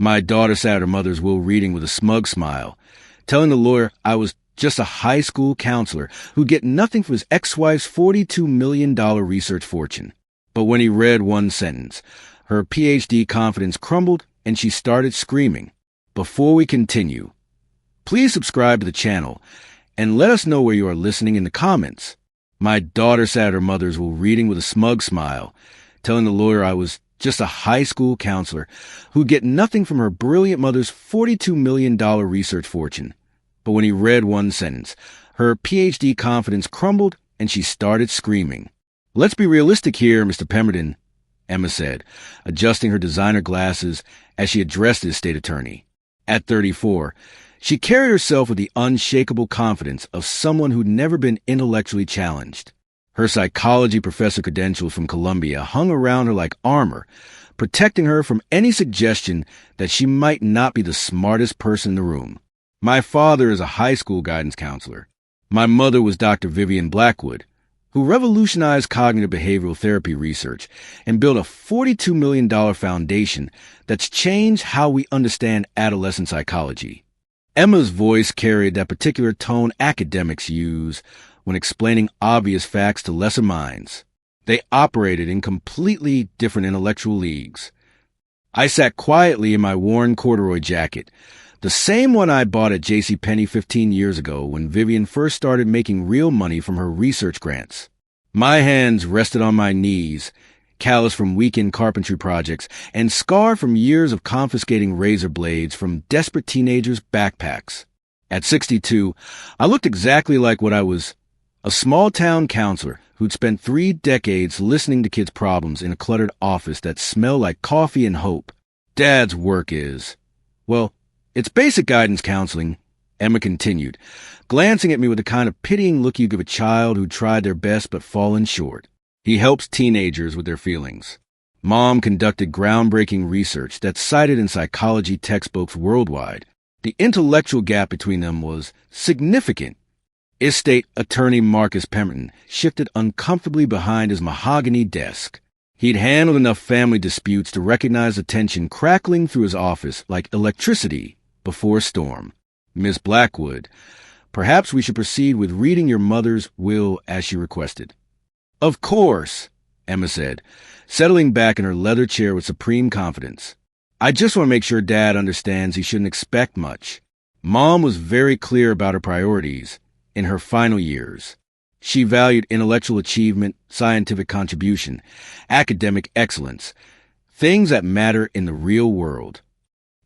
My daughter sat at her mother's will reading with a smug smile, telling the lawyer I was just a high school counselor who'd get nothing from his ex-wife's $42 million research fortune. But when he read one sentence, her PhD confidence crumbled and she started screaming. Before we continue, please subscribe to the channel and let us know where you are listening in the comments. My daughter sat at her mother's will reading with a smug smile, telling the lawyer I was just a high school counselor who'd get nothing from her brilliant mother's $42 million research fortune. But when he read one sentence, her PhD confidence crumbled and she started screaming. Let's be realistic here, Mr. Pemberton, Emma said, adjusting her designer glasses as she addressed his state attorney. At 34, she carried herself with the unshakable confidence of someone who'd never been intellectually challenged. Her psychology professor credentials from Columbia hung around her like armor, protecting her from any suggestion that she might not be the smartest person in the room. My father is a high school guidance counselor. My mother was Dr. Vivian Blackwood, who revolutionized cognitive behavioral therapy research and built a $42 million foundation that's changed how we understand adolescent psychology. Emma's voice carried that particular tone academics use when explaining obvious facts to lesser minds. They operated in completely different intellectual leagues. I sat quietly in my worn corduroy jacket, the same one I bought at JCPenney 15 years ago when Vivian first started making real money from her research grants. My hands rested on my knees, calloused from weekend carpentry projects and scarred from years of confiscating razor blades from desperate teenagers' backpacks. At 62, I looked exactly like what I was, a small-town counselor who'd spent 3 decades listening to kids' problems in a cluttered office that smelled like coffee and hope. Dad's work is, well, it's basic guidance counseling, Emma continued, glancing at me with the kind of pitying look you give a child who tried their best but fallen short. He helps teenagers with their feelings. Mom conducted groundbreaking research that's cited in psychology textbooks worldwide. The intellectual gap between them was significant. Estate attorney Marcus Pemberton shifted uncomfortably behind his mahogany desk. He'd handled enough family disputes to recognize the tension crackling through his office like electricity before a storm. Miss Blackwood, perhaps we should proceed with reading your mother's will as she requested. Of course, Emma said, settling back in her leather chair with supreme confidence. I just want to make sure Dad understands he shouldn't expect much. Mom was very clear about her priorities in her final years. She valued intellectual achievement, scientific contribution, academic excellence, things that matter in the real world.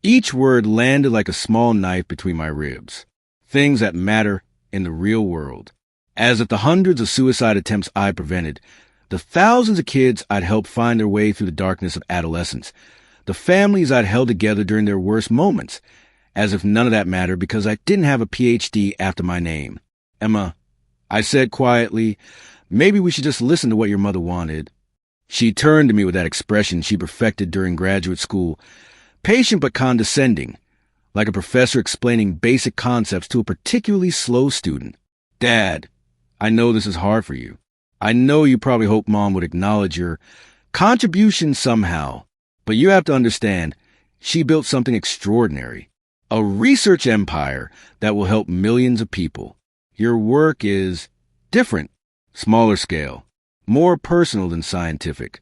Each word landed like a small knife between my ribs. Things that matter in the real world. As if the hundreds of suicide attempts I prevented, the thousands of kids I'd helped find their way through the darkness of adolescence, the families I'd held together during their worst moments, as if none of that mattered because I didn't have a PhD after my name. Emma, I said quietly, maybe we should just listen to what your mother wanted. She turned to me with that expression she perfected during graduate school, patient but condescending, like a professor explaining basic concepts to a particularly slow student. Dad, I know this is hard for you. I know you probably hope Mom would acknowledge your contribution somehow, but you have to understand, she built something extraordinary, a research empire that will help millions of people. Your work is different, smaller scale, more personal than scientific.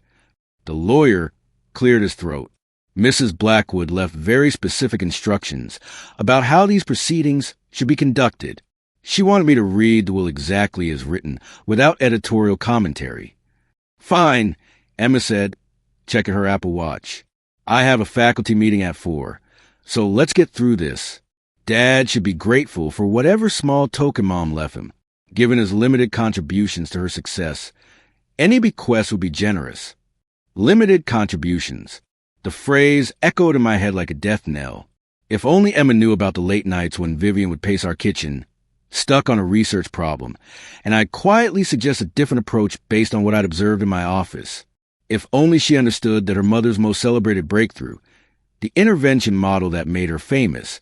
The lawyer cleared his throat. Mrs. Blackwood left very specific instructions about how these proceedings should be conducted. She wanted me to read the will exactly as written, without editorial commentary. Fine, Emma said, checking her Apple Watch. I have a faculty meeting at 4, so let's get through this. Dad should be grateful for whatever small token Mom left him, given his limited contributions to her success. Any bequest would be generous. Limited contributions. The phrase echoed in my head like a death knell. If only Emma knew about the late nights when Vivian would pace our kitchen, stuck on a research problem, and I'd quietly suggest a different approach based on what I'd observed in my office. If only she understood that her mother's most celebrated breakthrough, the intervention model that made her famous,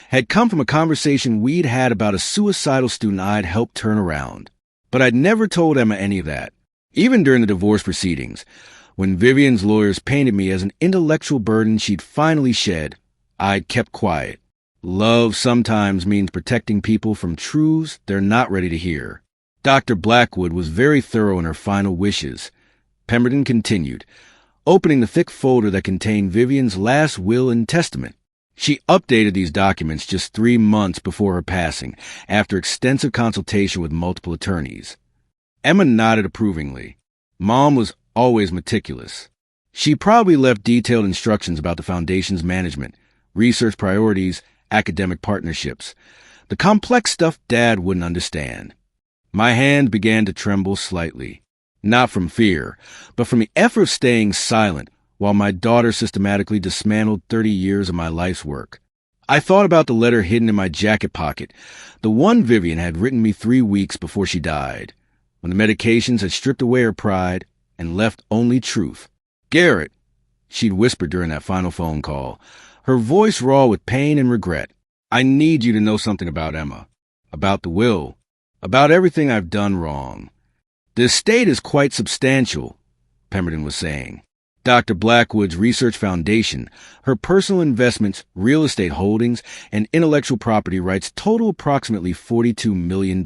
had come from a conversation we'd had about a suicidal student I'd helped turn around. But I'd never told Emma any of that, even during the divorce proceedings, when Vivian's lawyers painted me as an intellectual burden she'd finally shed. I kept quiet. Love sometimes means protecting people from truths they're not ready to hear. Dr. Blackwood was very thorough in her final wishes. Pemberton continued, opening the thick folder that contained Vivian's last will and testament. She updated these documents just 3 months before her passing, after extensive consultation with multiple attorneys. Emma nodded approvingly. Mom was always meticulous. She probably left detailed instructions about the foundation's management, research priorities, academic partnerships. The complex stuff Dad wouldn't understand. My hand began to tremble slightly, not from fear, but from the effort of staying silent while my daughter systematically dismantled 30 years of my life's work. I thought about the letter hidden in my jacket pocket, the one Vivian had written me 3 weeks before she died, when the medications had stripped away her pride and left only truth. "Garrett," she'd whispered during that final phone call, her voice raw with pain and regret. "I need you to know something about Emma, about the will, about everything I've done wrong. The estate is quite substantial," Pemberton was saying. Dr. Blackwood's research foundation, her personal investments, real estate holdings, and intellectual property rights total approximately $42 million.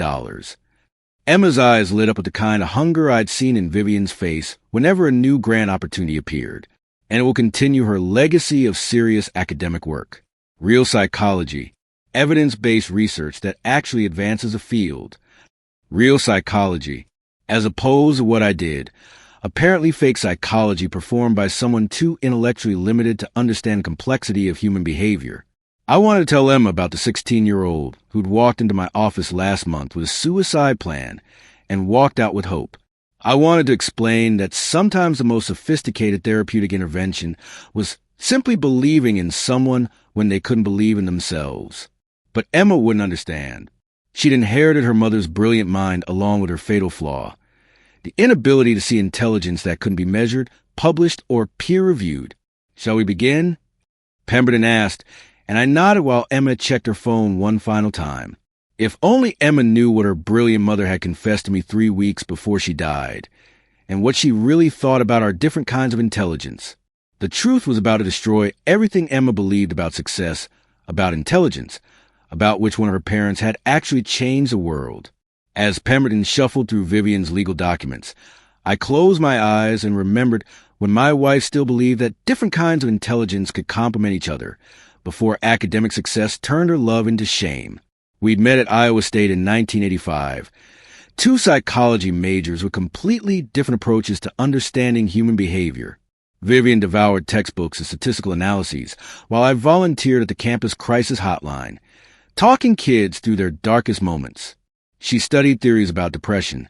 Emma's eyes lit up with the kind of hunger I'd seen in Vivian's face whenever a new grant opportunity appeared, and it will continue her legacy of serious academic work. Real psychology, evidence-based research that actually advances a field. Real psychology, as opposed to what I did, apparently fake psychology performed by someone too intellectually limited to understand complexity of human behavior. I wanted to tell Emma about the 16-year-old who'd walked into my office last month with a suicide plan and walked out with hope. I wanted to explain that sometimes the most sophisticated therapeutic intervention was simply believing in someone when they couldn't believe in themselves. But Emma wouldn't understand. She'd inherited her mother's brilliant mind along with her fatal flaw, the inability to see intelligence that couldn't be measured, published, or peer-reviewed. "Shall we begin?" Pemberton asked, and I nodded while Emma checked her phone one final time. If only Emma knew what her brilliant mother had confessed to me 3 weeks before she died, and what she really thought about our different kinds of intelligence. The truth was about to destroy everything Emma believed about success, about intelligence, about which one of her parents had actually changed the world. As Pemberton shuffled through Vivian's legal documents, I closed my eyes and remembered when my wife still believed that different kinds of intelligence could complement each other, before academic success turned her love into shame. We'd met at Iowa State in 1985. 2 psychology majors with completely different approaches to understanding human behavior. Vivian devoured textbooks and statistical analyses, while I volunteered at the campus crisis hotline, talking kids through their darkest moments. She studied theories about depression.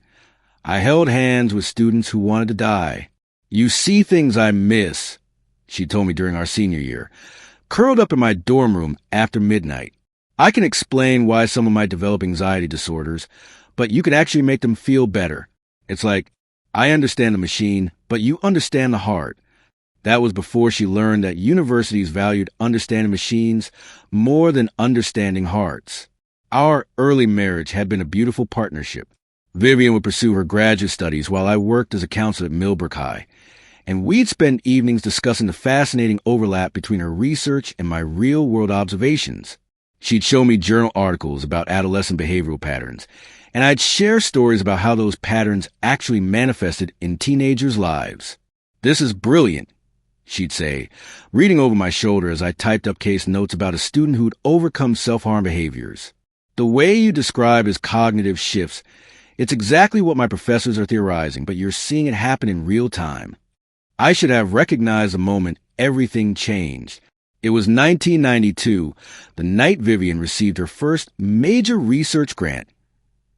I held hands with students who wanted to die. "You see things I miss," she told me during our senior year, curled up in my dorm room after midnight. "I can explain why some of might develop anxiety disorders, but you can actually make them feel better. It's like, I understand the machine, but you understand the heart." That was before she learned that universities valued understanding machines more than understanding hearts. Our early marriage had been a beautiful partnership. Vivian would pursue her graduate studies while I worked as a counselor at Millbrook High, and we'd spend evenings discussing the fascinating overlap between her research and my real-world observations. She'd show me journal articles about adolescent behavioral patterns, and I'd share stories about how those patterns actually manifested in teenagers' lives. "This is brilliant," she'd say, reading over my shoulder as I typed up case notes about a student who'd overcome self-harm behaviors. "The way you describe his cognitive shifts, it's exactly what my professors are theorizing, but you're seeing it happen in real time." I should have recognized the moment everything changed. It was 1992, the night Vivian received her first major research grant,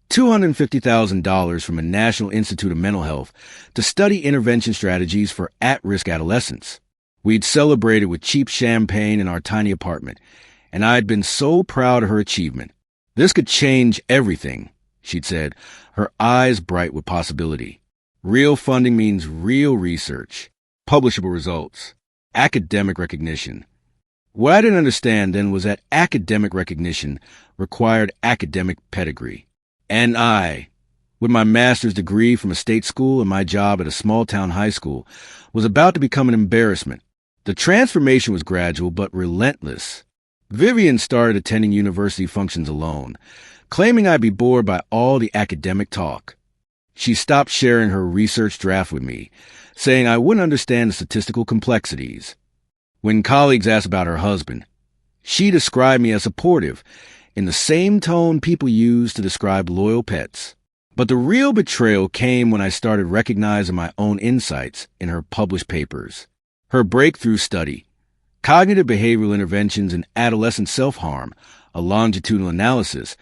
$250,000 from the National Institute of Mental Health to study intervention strategies for at-risk adolescents. We'd celebrated with cheap champagne in our tiny apartment, and I'd been so proud of her achievement. "This could change everything," she'd said, her eyes bright with possibility. Real funding means real research, publishable results, academic recognition. What I didn't understand then was that academic recognition required academic pedigree. And I, with my master's degree from a state school and my job at a small-town high school, was about to become an embarrassment. The transformation was gradual but relentless. Vivian started attending university functions alone, claiming I'd be bored by all the academic talk. She stopped sharing her research draft with me, saying I wouldn't understand the statistical complexities. When colleagues asked about her husband, she described me as supportive, in the same tone people use to describe loyal pets. But the real betrayal came when I started recognizing my own insights in her published papers. Her breakthrough study, Cognitive Behavioral Interventions in Adolescent Self-Harm, a longitudinal analysis,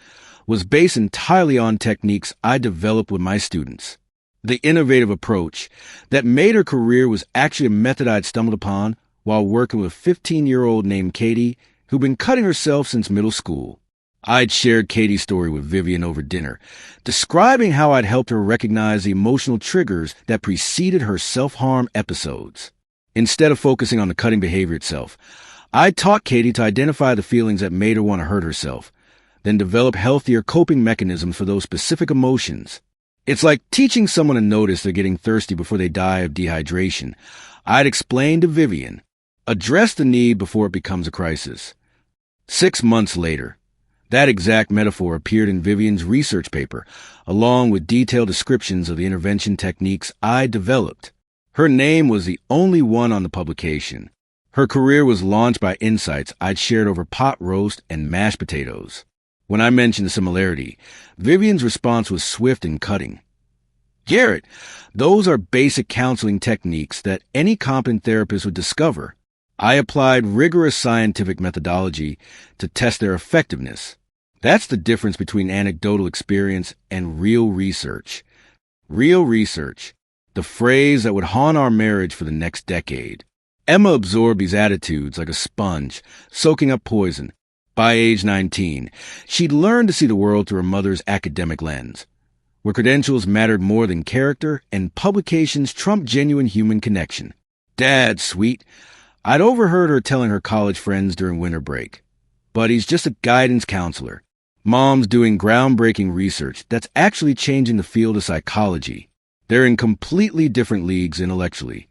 was based entirely on techniques I developed with my students. The innovative approach that made her career was actually a method I'd stumbled upon while working with a 15-year-old named Katie who'd been cutting herself since middle school. I'd shared Katie's story with Vivian over dinner, describing how I'd helped her recognize the emotional triggers that preceded her self-harm episodes. Instead of focusing on the cutting behavior itself, I taught Katie to identify the feelings that made her want to hurt herself, then develop healthier coping mechanisms for those specific emotions. It's like teaching someone to notice they're getting thirsty before they die of dehydration. I'd explain to Vivian, address the need before it becomes a crisis. 6 months later, that exact metaphor appeared in Vivian's research paper, along with detailed descriptions of the intervention techniques I developed. Her name was the only one on the publication. Her career was launched by insights I'd shared over pot roast and mashed potatoes. When I mentioned the similarity, Vivian's response was swift and cutting. Garrett, those are basic counseling techniques that any competent therapist would discover. I applied rigorous scientific methodology to test their effectiveness. That's the difference between anecdotal experience and real research. Real research, the phrase that would haunt our marriage for the next decade. Emma absorbed these attitudes like a sponge, soaking up poison. By age 19, she'd learned to see the world through her mother's academic lens, where credentials mattered more than character and publications trumped genuine human connection. Dad, sweet. I'd overheard her telling her college friends during winter break. But he's just a guidance counselor. Mom's doing groundbreaking research that's actually changing the field of psychology. They're in completely different leagues intellectually.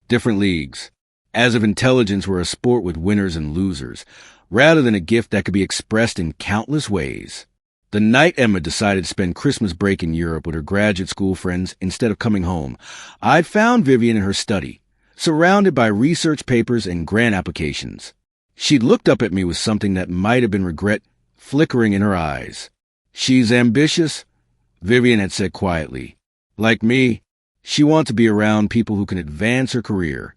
Different leagues. As if intelligence were a sport with winners and losers, rather than a gift that could be expressed in countless ways. The night Emma decided to spend Christmas break in Europe with her graduate school friends instead of coming home, I found Vivian in her study, surrounded by research papers and grant applications. She looked up at me with something that might have been regret flickering in her eyes. She's ambitious, Vivian had said quietly. Like me, she wants to be around people who can advance her career.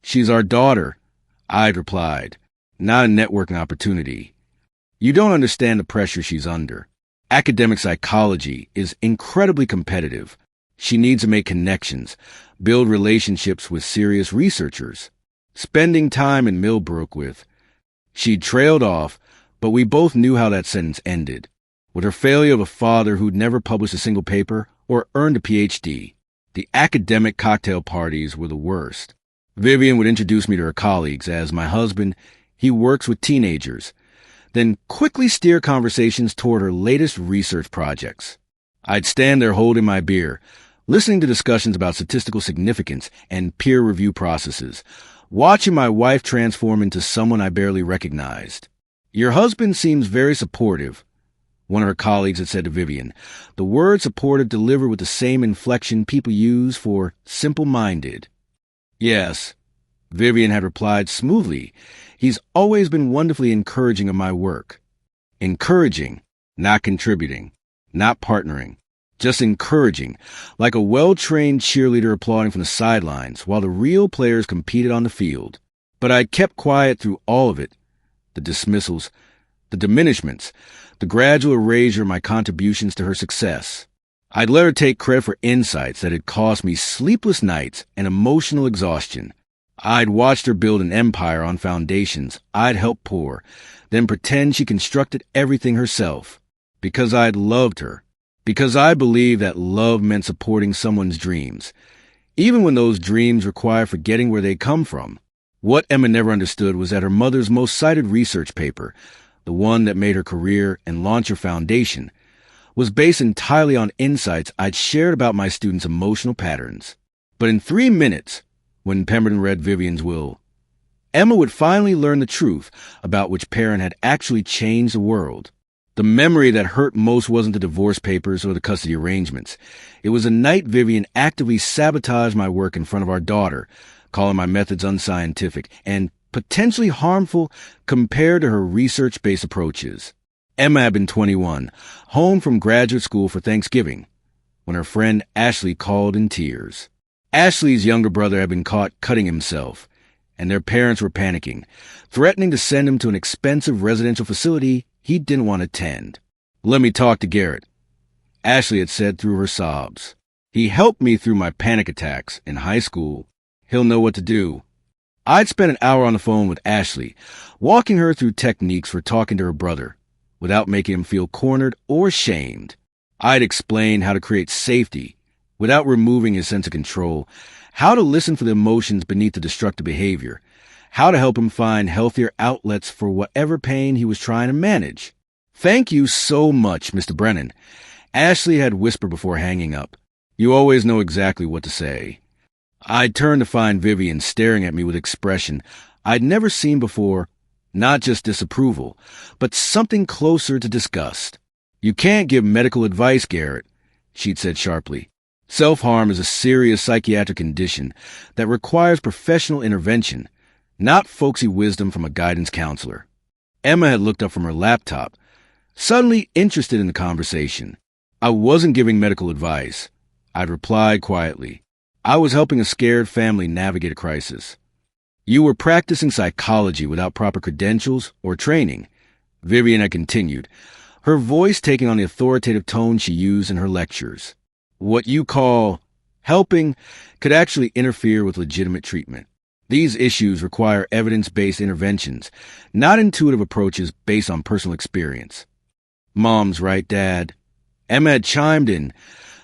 She's our daughter, I'd replied, not a networking opportunity. You don't understand the pressure she's under. Academic psychology is incredibly competitive. She needs to make connections, build relationships with serious researchers. Spending time in Millbrook with. She'd trailed off, but we both knew how that sentence ended, with her failure of a father who'd never published a single paper or earned a PhD. The academic cocktail parties were the worst. Vivian would introduce me to her colleagues as my husband. He works with teenagers, then quickly steer conversations toward her latest research projects. I'd stand there holding my beer, listening to discussions about statistical significance and peer review processes, watching my wife transform into someone I barely recognized. Your husband seems very supportive, one of her colleagues had said to Vivian. The word supportive delivered with the same inflection people use for simple-minded. Yes, Vivian had replied smoothly. He's always been wonderfully encouraging of my work. Encouraging, not contributing, not partnering. Just encouraging, like a well-trained cheerleader applauding from the sidelines while the real players competed on the field. But I kept quiet through all of it. The dismissals, the diminishments, the gradual erasure of my contributions to her success. I'd let her take credit for insights that had cost me sleepless nights and emotional exhaustion. I'd watched her build an empire on foundations I'd helped pour, then pretend she constructed everything herself. Because I'd loved her. Because I believed that love meant supporting someone's dreams, even when those dreams require forgetting where they come from. What Emma never understood was that her mother's most cited research paper, the one that made her career and launched her foundation, was based entirely on insights I'd shared about my students' emotional patterns. But in 3 minutes, when Pemberton read Vivian's will, Emma would finally learn the truth about which parent had actually changed the world. The memory that hurt most wasn't the divorce papers or the custody arrangements. It was the night Vivian actively sabotaged my work in front of our daughter, calling my methods unscientific and potentially harmful compared to her research-based approaches. Emma had been 21, home from graduate school for Thanksgiving, when her friend Ashley called in tears. Ashley's younger brother had been caught cutting himself, and their parents were panicking, threatening to send him to an expensive residential facility he didn't want to attend. "Let me talk to Garrett," Ashley had said through her sobs. "He helped me through my panic attacks in high school. He'll know what to do." I'd spent an hour on the phone with Ashley, walking her through techniques for talking to her brother, without making him feel cornered or shamed. I'd explained how to create safety without removing his sense of control, how to listen for the emotions beneath the destructive behavior, how to help him find healthier outlets for whatever pain he was trying to manage. "Thank you so much, Mr. Brennan," Ashley had whispered before hanging up. "You always know exactly what to say." I turned to find Vivian staring at me with expression I'd never seen before, not just disapproval, but something closer to disgust. "You can't give medical advice, Garrett," she'd said sharply. "Self-harm is a serious psychiatric condition that requires professional intervention, not folksy wisdom from a guidance counselor." Emma had looked up from her laptop, suddenly interested in the conversation. "I wasn't giving medical advice," I'd replied quietly. "I was helping a scared family navigate a crisis." "You were practicing psychology without proper credentials or training," Vivian had continued, her voice taking on the authoritative tone she used in her lectures. "What you call helping could actually interfere with legitimate treatment. These issues require evidence-based interventions, not intuitive approaches based on personal experience." "Mom's right, Dad." Emma had chimed in,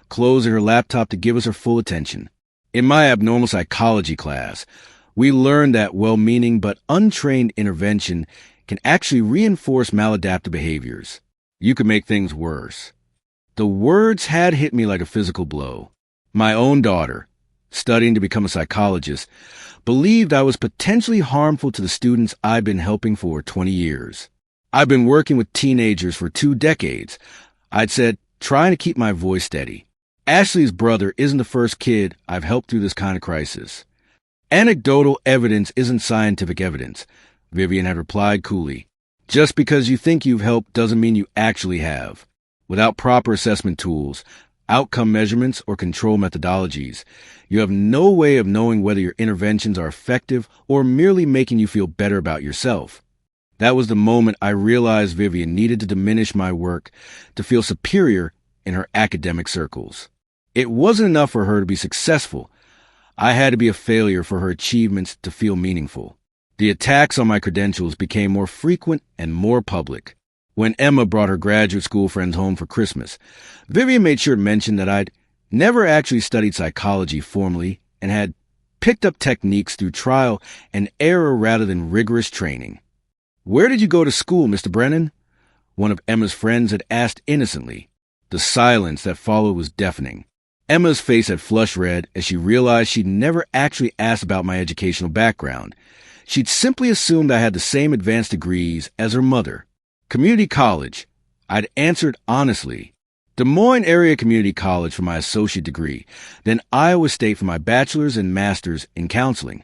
closing her laptop to give us her full attention. "In my abnormal psychology class, we learned that well-meaning but untrained intervention can actually reinforce maladaptive behaviors. You could make things worse." The words had hit me like a physical blow. My own daughter, studying to become a psychologist, believed I was potentially harmful to the students I'd been helping for 20 years. "I've been working with teenagers for 2 decades," I'd said, trying to keep my voice steady. "Ashley's brother isn't the first kid I've helped through this kind of crisis." "Anecdotal evidence isn't scientific evidence," Vivian had replied coolly. "Just because you think you've helped doesn't mean you actually have. Without proper assessment tools, outcome measurements, or control methodologies, you have no way of knowing whether your interventions are effective or merely making you feel better about yourself." That was the moment I realized Vivian needed to diminish my work to feel superior in her academic circles. It wasn't enough for her to be successful. I had to be a failure for her achievements to feel meaningful. The attacks on my credentials became more frequent and more public. When Emma brought her graduate school friends home for Christmas, Vivian made sure to mention that I'd never actually studied psychology formally and had picked up techniques through trial and error rather than rigorous training. "Where did you go to school, Mr. Brennan?" one of Emma's friends had asked innocently. The silence that followed was deafening. Emma's face had flushed red as she realized she'd never actually asked about my educational background. She'd simply assumed I had the same advanced degrees as her mother. "Community college," I'd answered honestly. "Des Moines Area Community College for my associate degree, then Iowa State for my bachelor's and master's in counseling."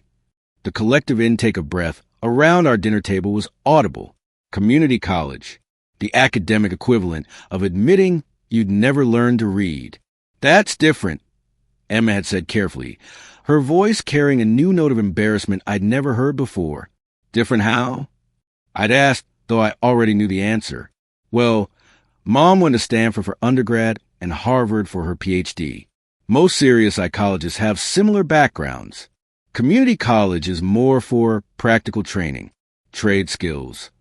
The collective intake of breath around our dinner table was audible. Community college, the academic equivalent of admitting you'd never learned to read. "That's different," Emma had said carefully, her voice carrying a new note of embarrassment I'd never heard before. "Different how?" I'd asked, though I already knew the answer. "Well, Mom went to Stanford for undergrad and Harvard for her PhD. Most serious psychologists have similar backgrounds. Community college is more for practical training, trade skills.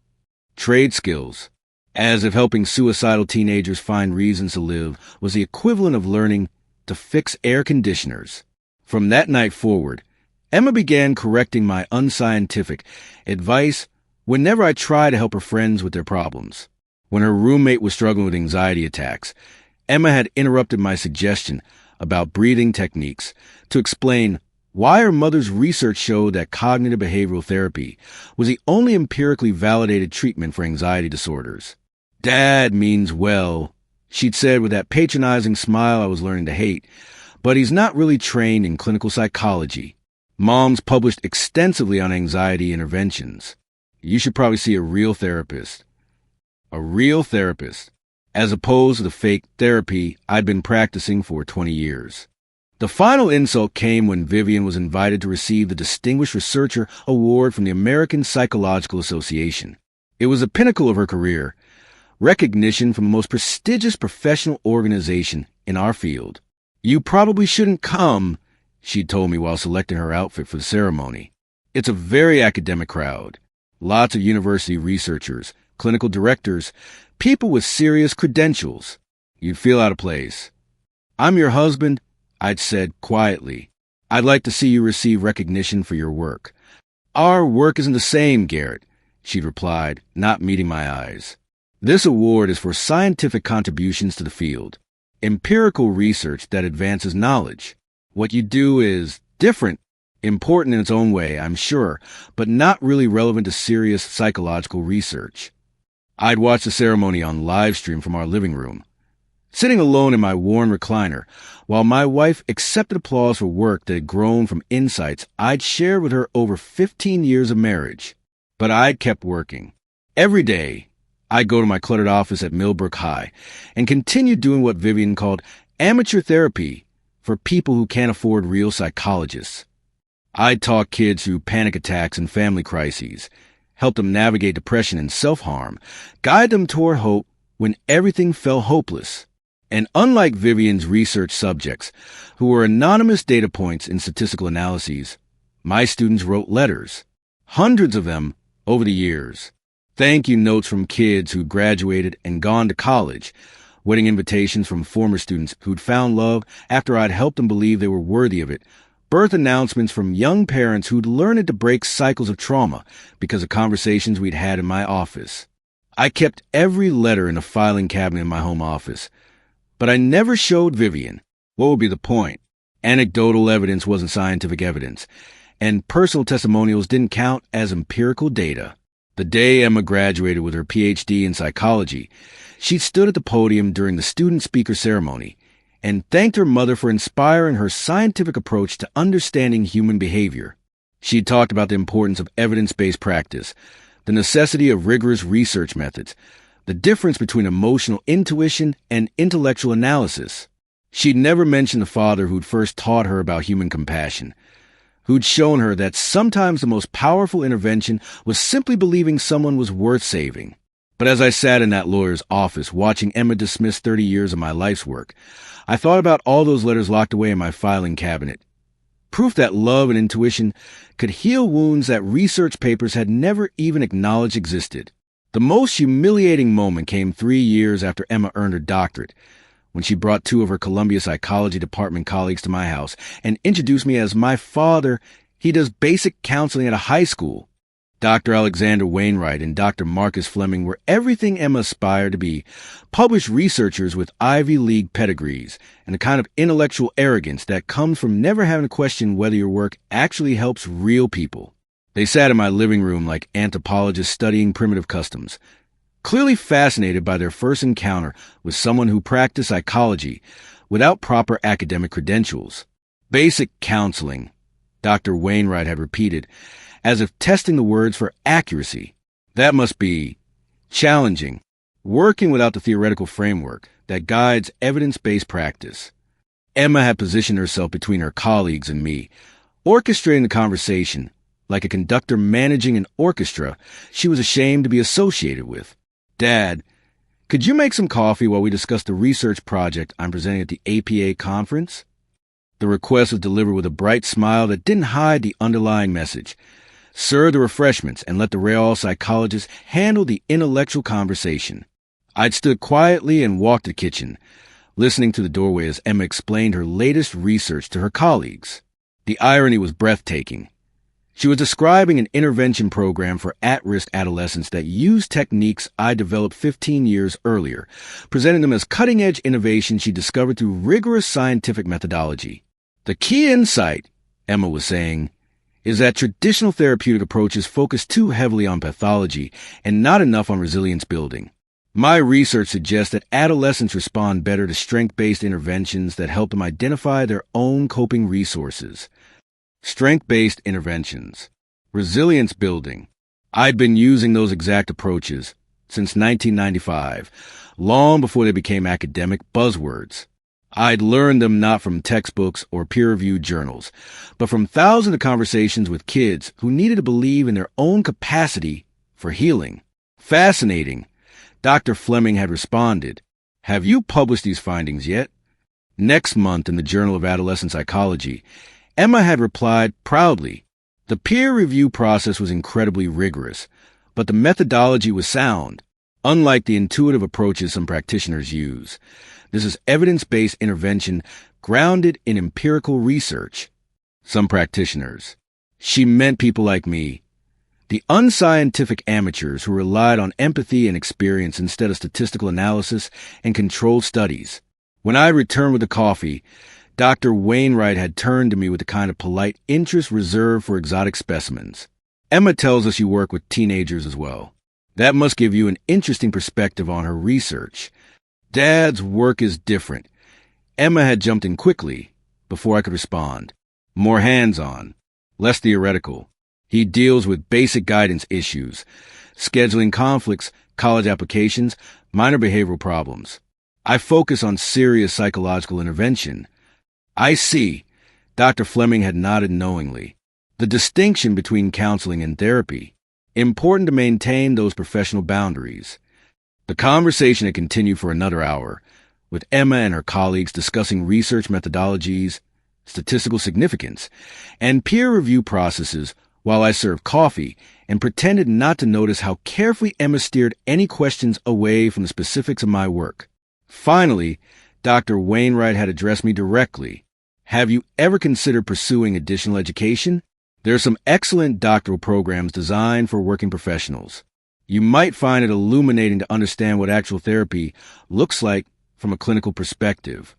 Trade skills, as if helping suicidal teenagers find reasons to live was the equivalent of learning to fix air conditioners." From that night forward, Emma began correcting my unscientific advice whenever I tried to help her friends with their problems. When her roommate was struggling with anxiety attacks, Emma had interrupted my suggestion about breathing techniques to explain Why her mother's research showed that cognitive behavioral therapy was the only empirically validated treatment for anxiety disorders. Dad means well, she'd said with that patronizing smile I was learning to hate, but he's not really trained in clinical psychology. Mom's published extensively on anxiety interventions. You should probably see a real therapist. A real therapist, as opposed to the fake therapy I'd been practicing for 20 years. The final insult came when Vivian was invited to receive the Distinguished Researcher Award from the American Psychological Association. It was the pinnacle of her career, recognition from the most prestigious professional organization in our field. You probably shouldn't come, she'd told me while selecting her outfit for the ceremony. It's a very academic crowd. Lots of university researchers, clinical directors, people with serious credentials. You'd feel out of place. I'm your husband, I'd said quietly. I'd like to see you receive recognition for your work. Our work isn't the same, Garrett, she'd replied, not meeting my eyes. This award is for scientific contributions to the field, empirical research that advances knowledge. What you do is different, important in its own way, I'm sure, but not really relevant to serious psychological research. I'd watched the ceremony on live stream from our living room, sitting alone in my worn recliner, while my wife accepted applause for work that had grown from insights I'd shared with her over 15 years of marriage. But I'd kept working. Every day, I'd go to my cluttered office at Millbrook High and continue doing what Vivian called amateur therapy for people who can't afford real psychologists. I'd talk kids through panic attacks and family crises, help them navigate depression and self-harm, guide them toward hope when everything felt hopeless. And unlike Vivian's research subjects, who were anonymous data points in statistical analyses, my students wrote letters, hundreds of them over the years. Thank you notes from kids who'd graduated and gone to college, wedding invitations from former students who'd found love after I'd helped them believe they were worthy of it, birth announcements from young parents who'd learned to break cycles of trauma because of conversations we'd had in my office. I kept every letter in a filing cabinet in my home office, but I never showed Vivian. What would be the point? Anecdotal evidence wasn't scientific evidence, and personal testimonials didn't count as empirical data. The day Emma graduated with her PhD in psychology, she stood at the podium during the student speaker ceremony and thanked her mother for inspiring her scientific approach to understanding human behavior. She talked about the importance of evidence-based practice, the necessity of rigorous research methods, the difference between emotional intuition and intellectual analysis. She'd never mentioned the father who'd first taught her about human compassion, who'd shown her that sometimes the most powerful intervention was simply believing someone was worth saving. But as I sat in that lawyer's office watching Emma dismiss 30 years of my life's work, I thought about all those letters locked away in my filing cabinet. Proof that love and intuition could heal wounds that research papers had never even acknowledged existed. The most humiliating moment came 3 years after Emma earned her doctorate, when she brought 2 of her Columbia Psychology Department colleagues to my house and introduced me as my father. He does basic counseling at a high school. Dr. Alexander Wainwright and Dr. Marcus Fleming were everything Emma aspired to be, published researchers with Ivy League pedigrees and a kind of intellectual arrogance that comes from never having to question whether your work actually helps real people. They sat in my living room like anthropologists studying primitive customs, clearly fascinated by their first encounter with someone who practiced psychology without proper academic credentials. Basic counseling, Dr. Wainwright had repeated, as if testing the words for accuracy. That must be challenging, working without the theoretical framework that guides evidence-based practice. Emma had positioned herself between her colleagues and me, orchestrating the conversation like a conductor managing an orchestra she was ashamed to be associated with. Dad, could you make some coffee while we discuss the research project I'm presenting at the APA conference? The request was delivered with a bright smile that didn't hide the underlying message. Serve the refreshments and let the real psychologist handle the intellectual conversation. I'd stood quietly and walked to the kitchen, listening to the doorway as Emma explained her latest research to her colleagues. The irony was breathtaking. She was describing an intervention program for at-risk adolescents that used techniques I developed 15 years earlier, presenting them as cutting-edge innovations she discovered through rigorous scientific methodology. The key insight, Emma was saying, is that traditional therapeutic approaches focus too heavily on pathology and not enough on resilience building. My research suggests that adolescents respond better to strength-based interventions that help them identify their own coping resources. Strength-based interventions. Resilience building. I'd been using those exact approaches since 1995, long before they became academic buzzwords. I'd learned them not from textbooks or peer-reviewed journals, but from thousands of conversations with kids who needed to believe in their own capacity for healing. Fascinating. Dr. Fleming had responded, "Have you published these findings yet?" Next month in the Journal of Adolescent Psychology, Emma had replied proudly, "The peer review process was incredibly rigorous, but the methodology was sound, unlike the intuitive approaches some practitioners use. This is evidence-based intervention grounded in empirical research." Some practitioners. She meant people like me, the unscientific amateurs who relied on empathy and experience instead of statistical analysis and controlled studies. When I returned with the coffee, Dr. Wainwright had turned to me with the kind of polite interest reserved for exotic specimens. "Emma tells us you work with teenagers as well. That must give you an interesting perspective on her research. Dad's work is different." Emma had jumped in quickly before I could respond. More hands-on, less theoretical. He deals with basic guidance issues, scheduling conflicts, college applications, minor behavioral problems. I focus on serious psychological intervention. I see. Dr. Fleming had nodded knowingly. The distinction between counseling and therapy. Important to maintain those professional boundaries. The conversation had continued for another hour, with Emma and her colleagues discussing research methodologies, statistical significance, and peer review processes while I served coffee and pretended not to notice how carefully Emma steered any questions away from the specifics of my work. Finally, Dr. Wainwright had addressed me directly. "Have you ever considered pursuing additional education? There are some excellent doctoral programs designed for working professionals. You might find it illuminating to understand what actual therapy looks like from a clinical perspective."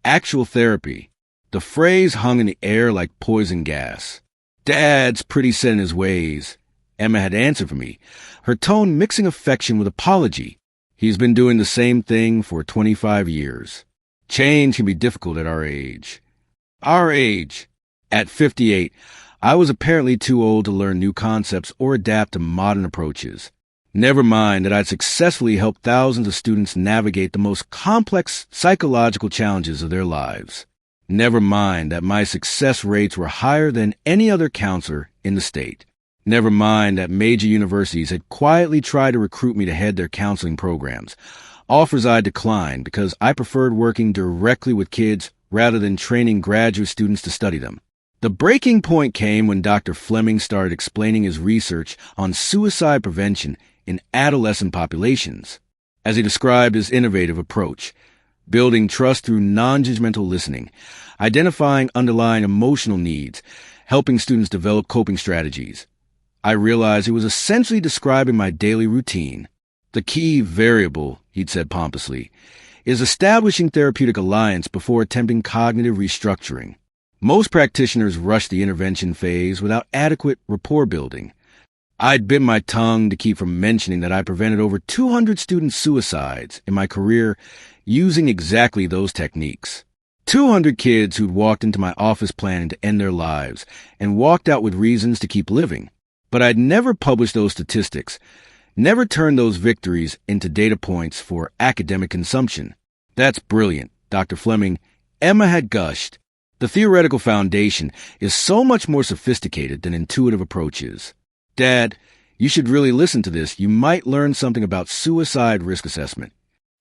Actual therapy. The phrase hung in the air like poison gas. "Dad's pretty set in his ways," Emma had answered for me, her tone mixing affection with apology. "He's been doing the same thing for 25 years. Change can be difficult at our age." Our age. At 58, I was apparently too old to learn new concepts or adapt to modern approaches. Never mind that I'd successfully helped thousands of students navigate the most complex psychological challenges of their lives. Never mind that my success rates were higher than any other counselor in the state. Never mind that major universities had quietly tried to recruit me to head their counseling programs, offers I declined because I preferred working directly with kids rather than training graduate students to study them. The breaking point came when Dr. Fleming started explaining his research on suicide prevention in adolescent populations. As he described his innovative approach, building trust through non-judgmental listening, identifying underlying emotional needs, helping students develop coping strategies, I realized he was essentially describing my daily routine. "The key variable," he'd said pompously, "is establishing therapeutic alliance before attempting cognitive restructuring. Most practitioners rush the intervention phase without adequate rapport building." I'd bit my tongue to keep from mentioning that I prevented over 200 student suicides in my career using exactly those techniques. 200 kids who'd walked into my office planning to end their lives and walked out with reasons to keep living. But I'd never published those statistics, never turned those victories into data points for academic consumption. "That's brilliant, Dr. Fleming," Emma had gushed. "The theoretical foundation is so much more sophisticated than intuitive approaches. Dad, you should really listen to this. You might learn something about suicide risk assessment."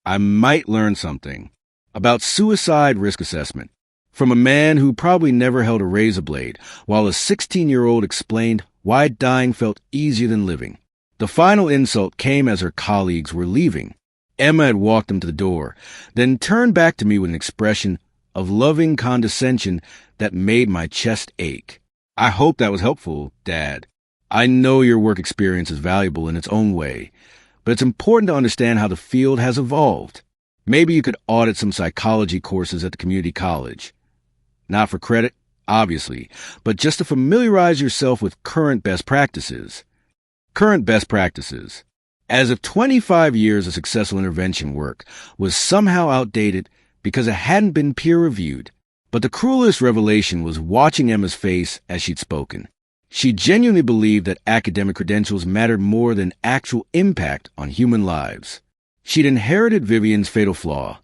I might learn something about suicide risk assessment from a man who probably never held a razor blade, while a 16-year-old explained why dying felt easier than living. The final insult came as her colleagues were leaving. Emma had walked them to the door, then turned back to me with an expression of loving condescension that made my chest ache. "I hope that was helpful, Dad. I know your work experience is valuable in its own way, but it's important to understand how the field has evolved. Maybe you could audit some psychology courses at the community college. Not for credit, obviously, but just to familiarize yourself with current best practices. Current best practices. As if 25 years of successful intervention work was somehow outdated because it hadn't been peer-reviewed. But the cruelest revelation was watching Emma's face as she'd spoken. She genuinely believed that academic credentials mattered more than actual impact on human lives. She'd inherited Vivian's fatal flaw,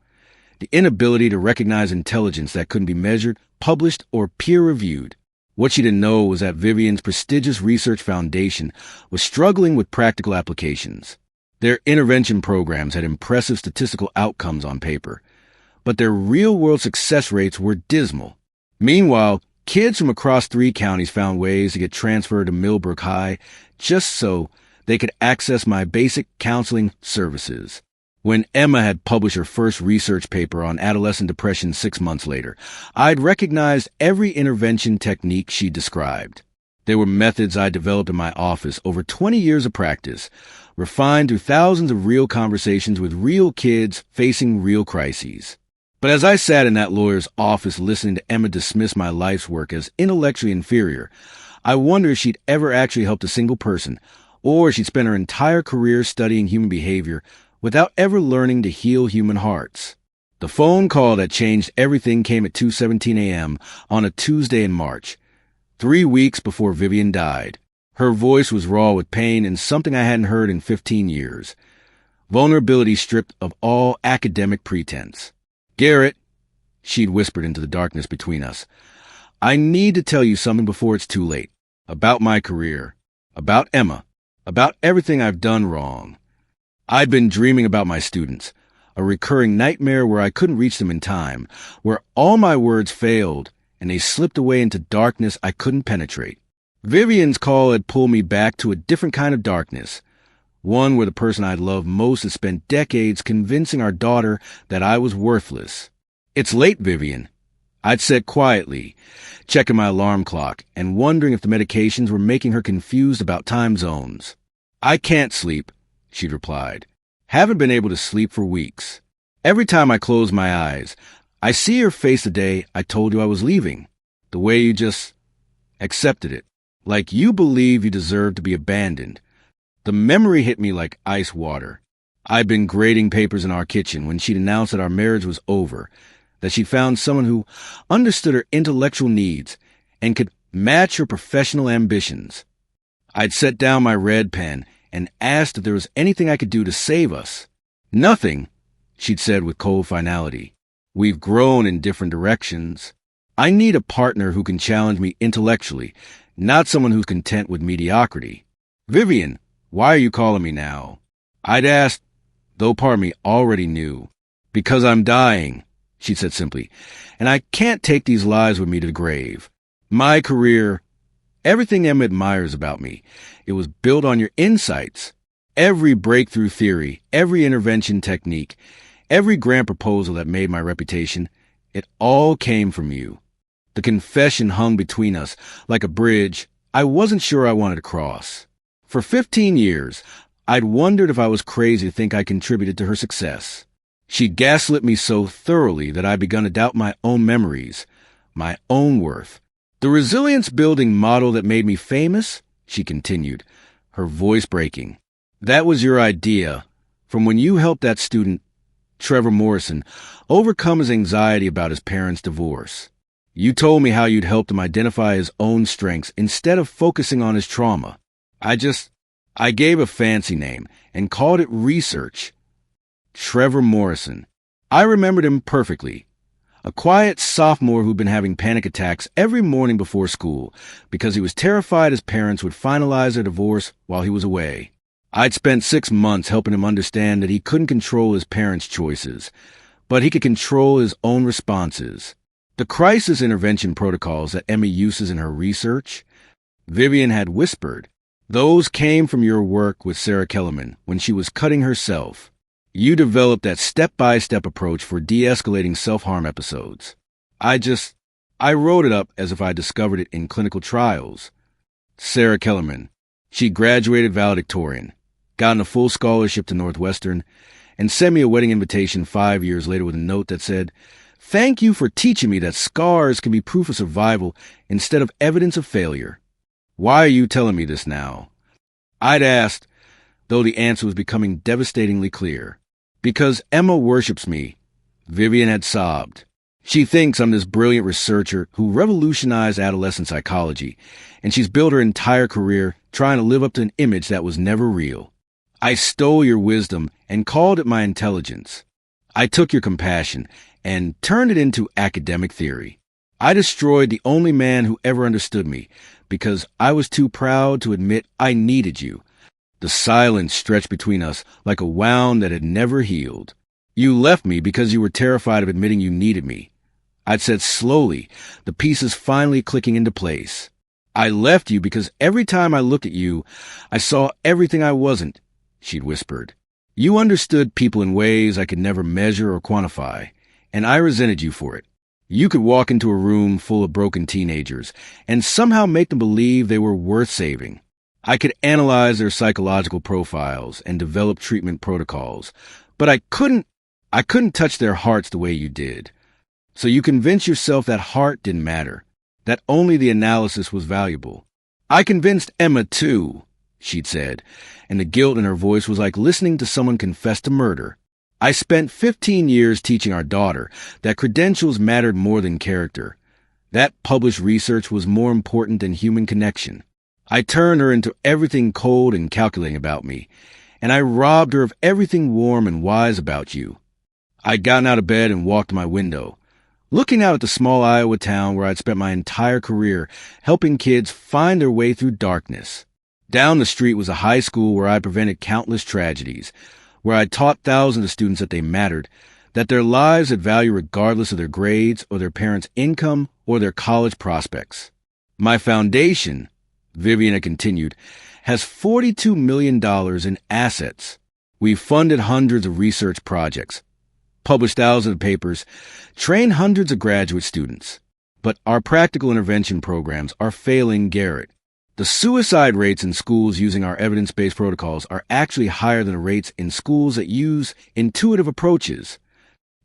the inability to recognize intelligence that couldn't be measured, published, or peer-reviewed. What she didn't know was that Vivian's prestigious research foundation was struggling with practical applications. Their intervention programs had impressive statistical outcomes on paper, but their real-world success rates were dismal. Meanwhile, kids from across 3 counties found ways to get transferred to Millbrook High just so they could access my basic counseling services. When Emma had published her first research paper on adolescent depression 6 months later, I'd recognized every intervention technique she described. They were methods I developed in my office over 20 years of practice, refined through thousands of real conversations with real kids facing real crises. But as I sat in that lawyer's office listening to Emma dismiss my life's work as intellectually inferior, I wondered if she'd ever actually helped a single person, or she'd spent her entire career studying human behavior without ever learning to heal human hearts. The phone call that changed everything came at 2:17 a.m. on a Tuesday in March, 3 weeks before Vivian died. Her voice was raw with pain and something I hadn't heard in 15 years. Vulnerability stripped of all academic pretense. "Garrett," she'd whispered into the darkness between us, "I need to tell you something before it's too late. About my career. About Emma. About everything I've done wrong. I'd been dreaming about my students, a recurring nightmare where I couldn't reach them in time, where all my words failed and they slipped away into darkness I couldn't penetrate. Vivian's call had pulled me back to a different kind of darkness, one where the person I'd loved most had spent decades convincing our daughter that I was worthless. "It's late, Vivian," I'd said quietly, checking my alarm clock and wondering if the medications were making her confused about time zones. "I can't sleep," she'd replied. "Haven't been able to sleep for weeks. Every time I close my eyes, I see your face the day I told you I was leaving. The way you just accepted it. Like you believe you deserve to be abandoned." The memory hit me like ice water. I'd been grading papers in our kitchen when she'd announced that our marriage was over, that she'd found someone who understood her intellectual needs and could match her professional ambitions. I'd set down my red pen and asked if there was anything I could do to save us. "Nothing," she'd said with cold finality. "We've grown in different directions. I need a partner who can challenge me intellectually, not someone who's content with mediocrity. Vivian, why are you calling me now?" I'd asked, though part of me already knew. "Because I'm dying," she said simply, "and I can't take these lies with me to the grave. My career, everything Emma admires about me, it was built on your insights. Every breakthrough theory, every intervention technique, every grant proposal that made my reputation, it all came from you. The confession hung between us like a bridge I wasn't sure I wanted to cross. For 15 years, I'd wondered if I was crazy to think I contributed to her success. She'd gaslit me so thoroughly that I'd begun to doubt my own memories, my own worth. The resilience-building model that made me famous," she continued, her voice breaking. "That was your idea, from when you helped that student, Trevor Morrison, overcome his anxiety about his parents' divorce. You told me how you'd helped him identify his own strengths instead of focusing on his trauma. I gave a fancy name and called it research. Trevor Morrison. I remembered him perfectly. A quiet sophomore who'd been having panic attacks every morning before school because he was terrified his parents would finalize their divorce while he was away. I'd spent 6 months helping him understand that he couldn't control his parents' choices, but he could control his own responses. The crisis intervention protocols that Emma uses in her research, Vivian had whispered, those came from your work with Sarah Kellerman when she was cutting herself. You developed that step-by-step approach for de-escalating self-harm episodes. I wrote it up as if I discovered it in clinical trials. Sarah Kellerman. She graduated valedictorian, gotten a full scholarship to Northwestern, and sent me a wedding invitation 5 years later with a note that said, Thank you for teaching me that scars can be proof of survival instead of evidence of failure. Why are you telling me this now? I'd asked, though the answer was becoming devastatingly clear. Because Emma worships me, Vivian had sobbed. She thinks I'm this brilliant researcher who revolutionized adolescent psychology, and she's built her entire career trying to live up to an image that was never real. I stole your wisdom and called it my intelligence. I took your compassion and turned it into academic theory. I destroyed the only man who ever understood me because I was too proud to admit I needed you. The silence stretched between us like a wound that had never healed. You left me because you were terrified of admitting you needed me. I'd said slowly, the pieces finally clicking into place. I left you because every time I looked at you, I saw everything I wasn't, she'd whispered. You understood people in ways I could never measure or quantify, and I resented you for it. You could walk into a room full of broken teenagers and somehow make them believe they were worth saving. I could analyze their psychological profiles and develop treatment protocols, but I couldn't touch their hearts the way you did. So you convinced yourself that heart didn't matter, that only the analysis was valuable. I convinced Emma too, she'd said, and the guilt in her voice was like listening to someone confess to murder. I spent 15 years teaching our daughter that credentials mattered more than character. That published research was more important than human connection. I turned her into everything cold and calculating about me, and I robbed her of everything warm and wise about you. I'd gotten out of bed and walked to my window, looking out at the small Iowa town where I'd spent my entire career helping kids find their way through darkness. Down the street was a high school where I prevented countless tragedies, where I taught thousands of students that they mattered, that their lives had value regardless of their grades or their parents' income or their college prospects. My foundation, Vivian had continued, has $42 million in assets. We've funded hundreds of research projects, published thousands of papers, trained hundreds of graduate students. But our practical intervention programs are failing Garrett. The suicide rates in schools using our evidence-based protocols are actually higher than the rates in schools that use intuitive approaches.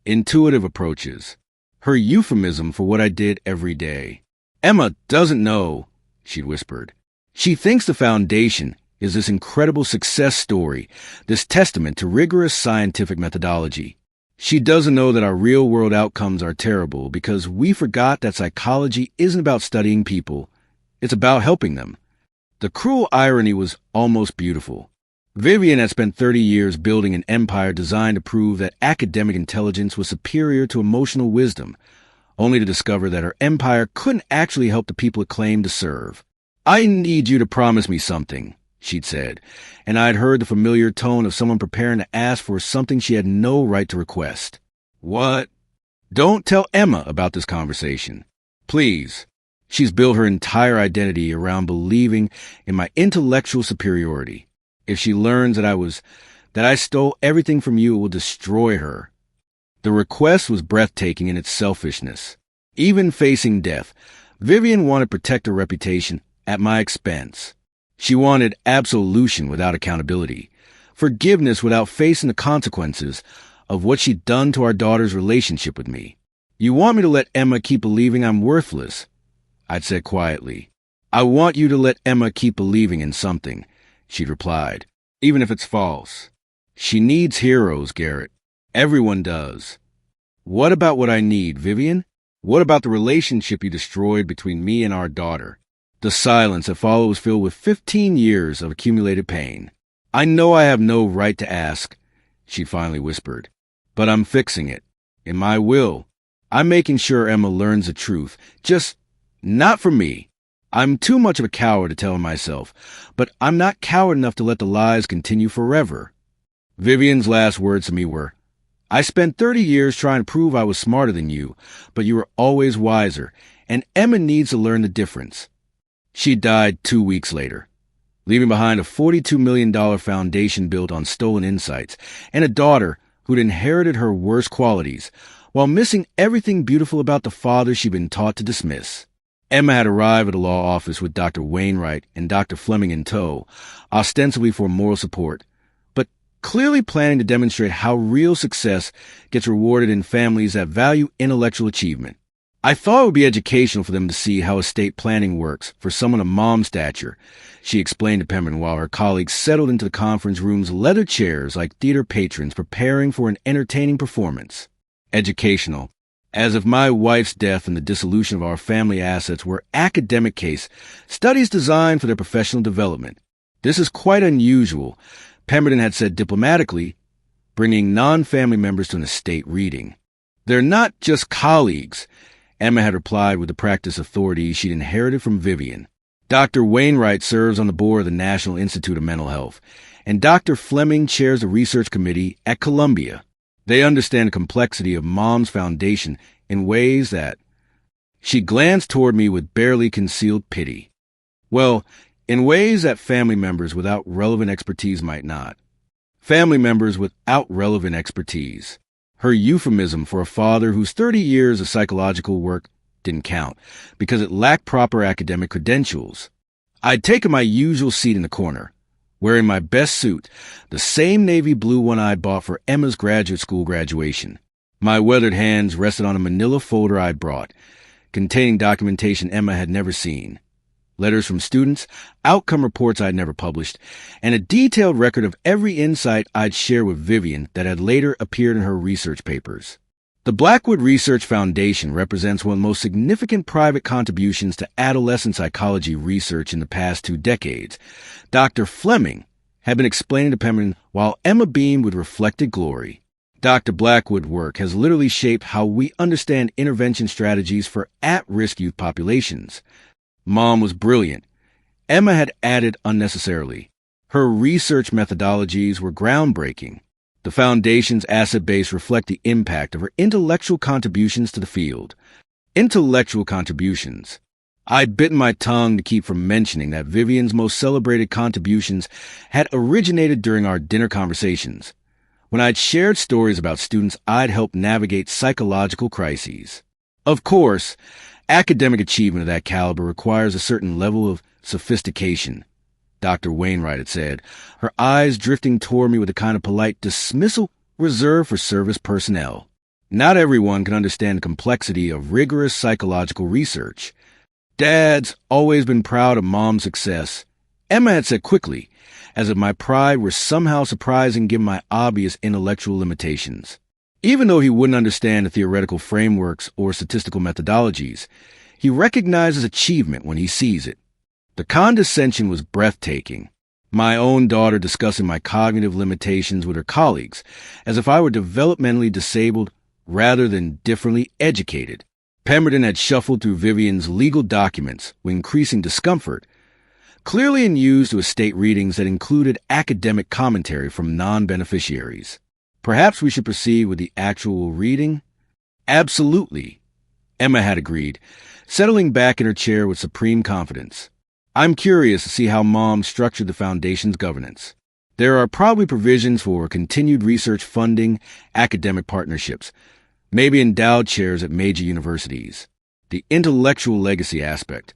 Intuitive approaches. Her euphemism for what I did every day. Emma doesn't know, she'd whispered. She thinks the foundation is this incredible success story, this testament to rigorous scientific methodology. She doesn't know that our real-world outcomes are terrible because we forgot that psychology isn't about studying people. It's about helping them. The cruel irony was almost beautiful. Vivian had spent 30 years building an empire designed to prove that academic intelligence was superior to emotional wisdom, only to discover that her empire couldn't actually help the people it claimed to serve. I need you to promise me something, she'd said, and I'd heard the familiar tone of someone preparing to ask for something she had no right to request. What? Don't tell Emma about this conversation. Please. She's built her entire identity around believing in my intellectual superiority. If she learns that I stole everything from you, it will destroy her. The request was breathtaking in its selfishness. Even facing death, Vivian wanted to protect her reputation at my expense. She wanted absolution without accountability, forgiveness without facing the consequences of what she'd done to our daughter's relationship with me. You want me to let Emma keep believing I'm worthless? I'd said quietly. I want you to let Emma keep believing in something, she'd replied, even if it's false. She needs heroes, Garrett. Everyone does. What about what I need, Vivian? What about the relationship you destroyed between me and our daughter? The silence that followed was filled with 15 years of accumulated pain. I know I have no right to ask, she finally whispered, but I'm fixing it. In my will. I'm making sure Emma learns the truth. Just not from me. I'm too much of a coward to tell her myself, but I'm not coward enough to let the lies continue forever. Vivian's last words to me were, I spent 30 years trying to prove I was smarter than you, but you were always wiser, and Emma needs to learn the difference. She died 2 weeks later, leaving behind a $42 million foundation built on stolen insights and a daughter who'd inherited her worst qualities, while missing everything beautiful about the father she'd been taught to dismiss. Emma had arrived at the law office with Dr. Wainwright and Dr. Fleming in tow, ostensibly for moral support, but clearly planning to demonstrate how real success gets rewarded in families that value intellectual achievement. I thought it would be educational for them to see how estate planning works for someone of mom's stature, she explained to Pemberton while her colleagues settled into the conference room's leather chairs like theater patrons preparing for an entertaining performance. Educational. As if my wife's death and the dissolution of our family assets were academic case studies designed for their professional development. This is quite unusual, Pemberton had said diplomatically, bringing non-family members to an estate reading. They're not just colleagues, Emma had replied with the practice authority she'd inherited from Vivian. Dr. Wainwright serves on the board of the National Institute of Mental Health, and Dr. Fleming chairs the research committee at Columbia. They understand the complexity of Mom's foundation in ways that... She glanced toward me with barely concealed pity. Well, in ways that family members without relevant expertise might not. Family members without relevant expertise. Her euphemism for a father whose 30 years of psychological work didn't count because it lacked proper academic credentials. I'd taken my usual seat in the corner, wearing my best suit, the same navy blue one I'd bought for Emma's graduate school graduation. My weathered hands rested on a manila folder I'd brought, containing documentation Emma had never seen. Letters from students, outcome reports I'd never published, and a detailed record of every insight I'd shared with Vivian that had later appeared in her research papers. The Blackwood Research Foundation represents one of the most significant private contributions to adolescent psychology research in the past 2 decades. Dr. Fleming had been explaining to Pemberton while Emma beamed with reflected glory. Dr. Blackwood's work has literally shaped how we understand intervention strategies for at-risk youth populations. Mom was brilliant. Emma had added unnecessarily. Her research methodologies were groundbreaking. The Foundation's asset base reflect the impact of her intellectual contributions to the field. Intellectual contributions. I'd bitten my tongue to keep from mentioning that Vivian's most celebrated contributions had originated during our dinner conversations, when I'd shared stories about students I'd helped navigate psychological crises. Of course, academic achievement of that caliber requires a certain level of sophistication, Dr. Wainwright had said, her eyes drifting toward me with a kind of polite dismissal reserved for service personnel. Not everyone can understand the complexity of rigorous psychological research. Dad's always been proud of Mom's success, Emma had said quickly, as if my pride were somehow surprising given my obvious intellectual limitations. Even though he wouldn't understand the theoretical frameworks or statistical methodologies, he recognizes achievement when he sees it. The condescension was breathtaking. My own daughter discussing my cognitive limitations with her colleagues, as if I were developmentally disabled rather than differently educated. Pemberton had shuffled through Vivian's legal documents with increasing discomfort, clearly in use to estate readings that included academic commentary from non-beneficiaries. Perhaps we should proceed with the actual reading? Absolutely, Emma had agreed, settling back in her chair with supreme confidence. I'm curious to see how Mom structured the Foundation's governance. There are probably provisions for continued research funding, academic partnerships, maybe endowed chairs at major universities. The intellectual legacy aspect.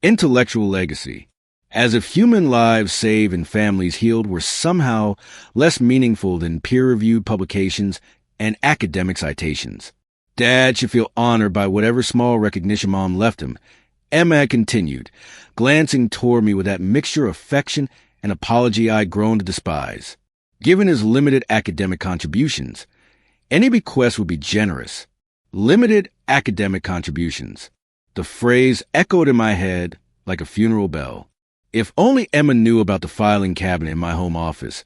Intellectual legacy. As if human lives saved and families healed were somehow less meaningful than peer-reviewed publications and academic citations. Dad should feel honored by whatever small recognition Mom left him, Emma had continued, glancing toward me with that mixture of affection and apology I'd grown to despise. Given his limited academic contributions, any bequest would be generous. Limited academic contributions. The phrase echoed in my head like a funeral bell. If only Emma knew about the filing cabinet in my home office,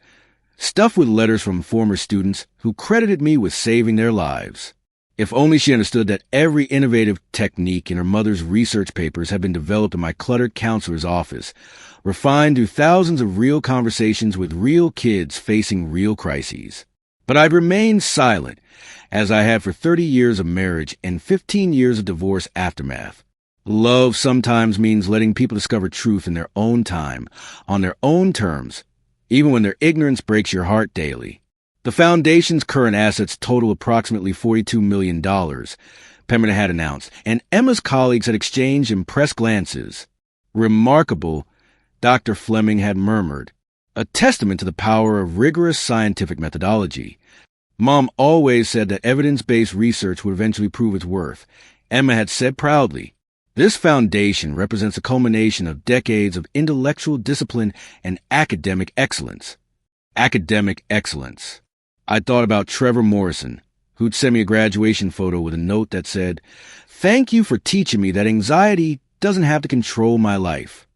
stuffed with letters from former students who credited me with saving their lives. If only she understood that every innovative technique in her mother's research papers had been developed in my cluttered counselor's office, refined through thousands of real conversations with real kids facing real crises. But I'd remained silent, as I had for 30 years of marriage and 15 years of divorce aftermath. Love sometimes means letting people discover truth in their own time, on their own terms, even when their ignorance breaks your heart daily. The Foundation's current assets total approximately $42 million, Pemberton had announced, and Emma's colleagues had exchanged impressed glances. Remarkable, Dr. Fleming had murmured. a testament to the power of rigorous scientific methodology. Mom always said that evidence-based research would eventually prove its worth. Emma had said proudly, "This foundation represents a culmination of decades of intellectual discipline and academic excellence." Academic excellence. I thought about Trevor Morrison, who'd send me a graduation photo with a note that said, "Thank you for teaching me that anxiety doesn't have to control my life."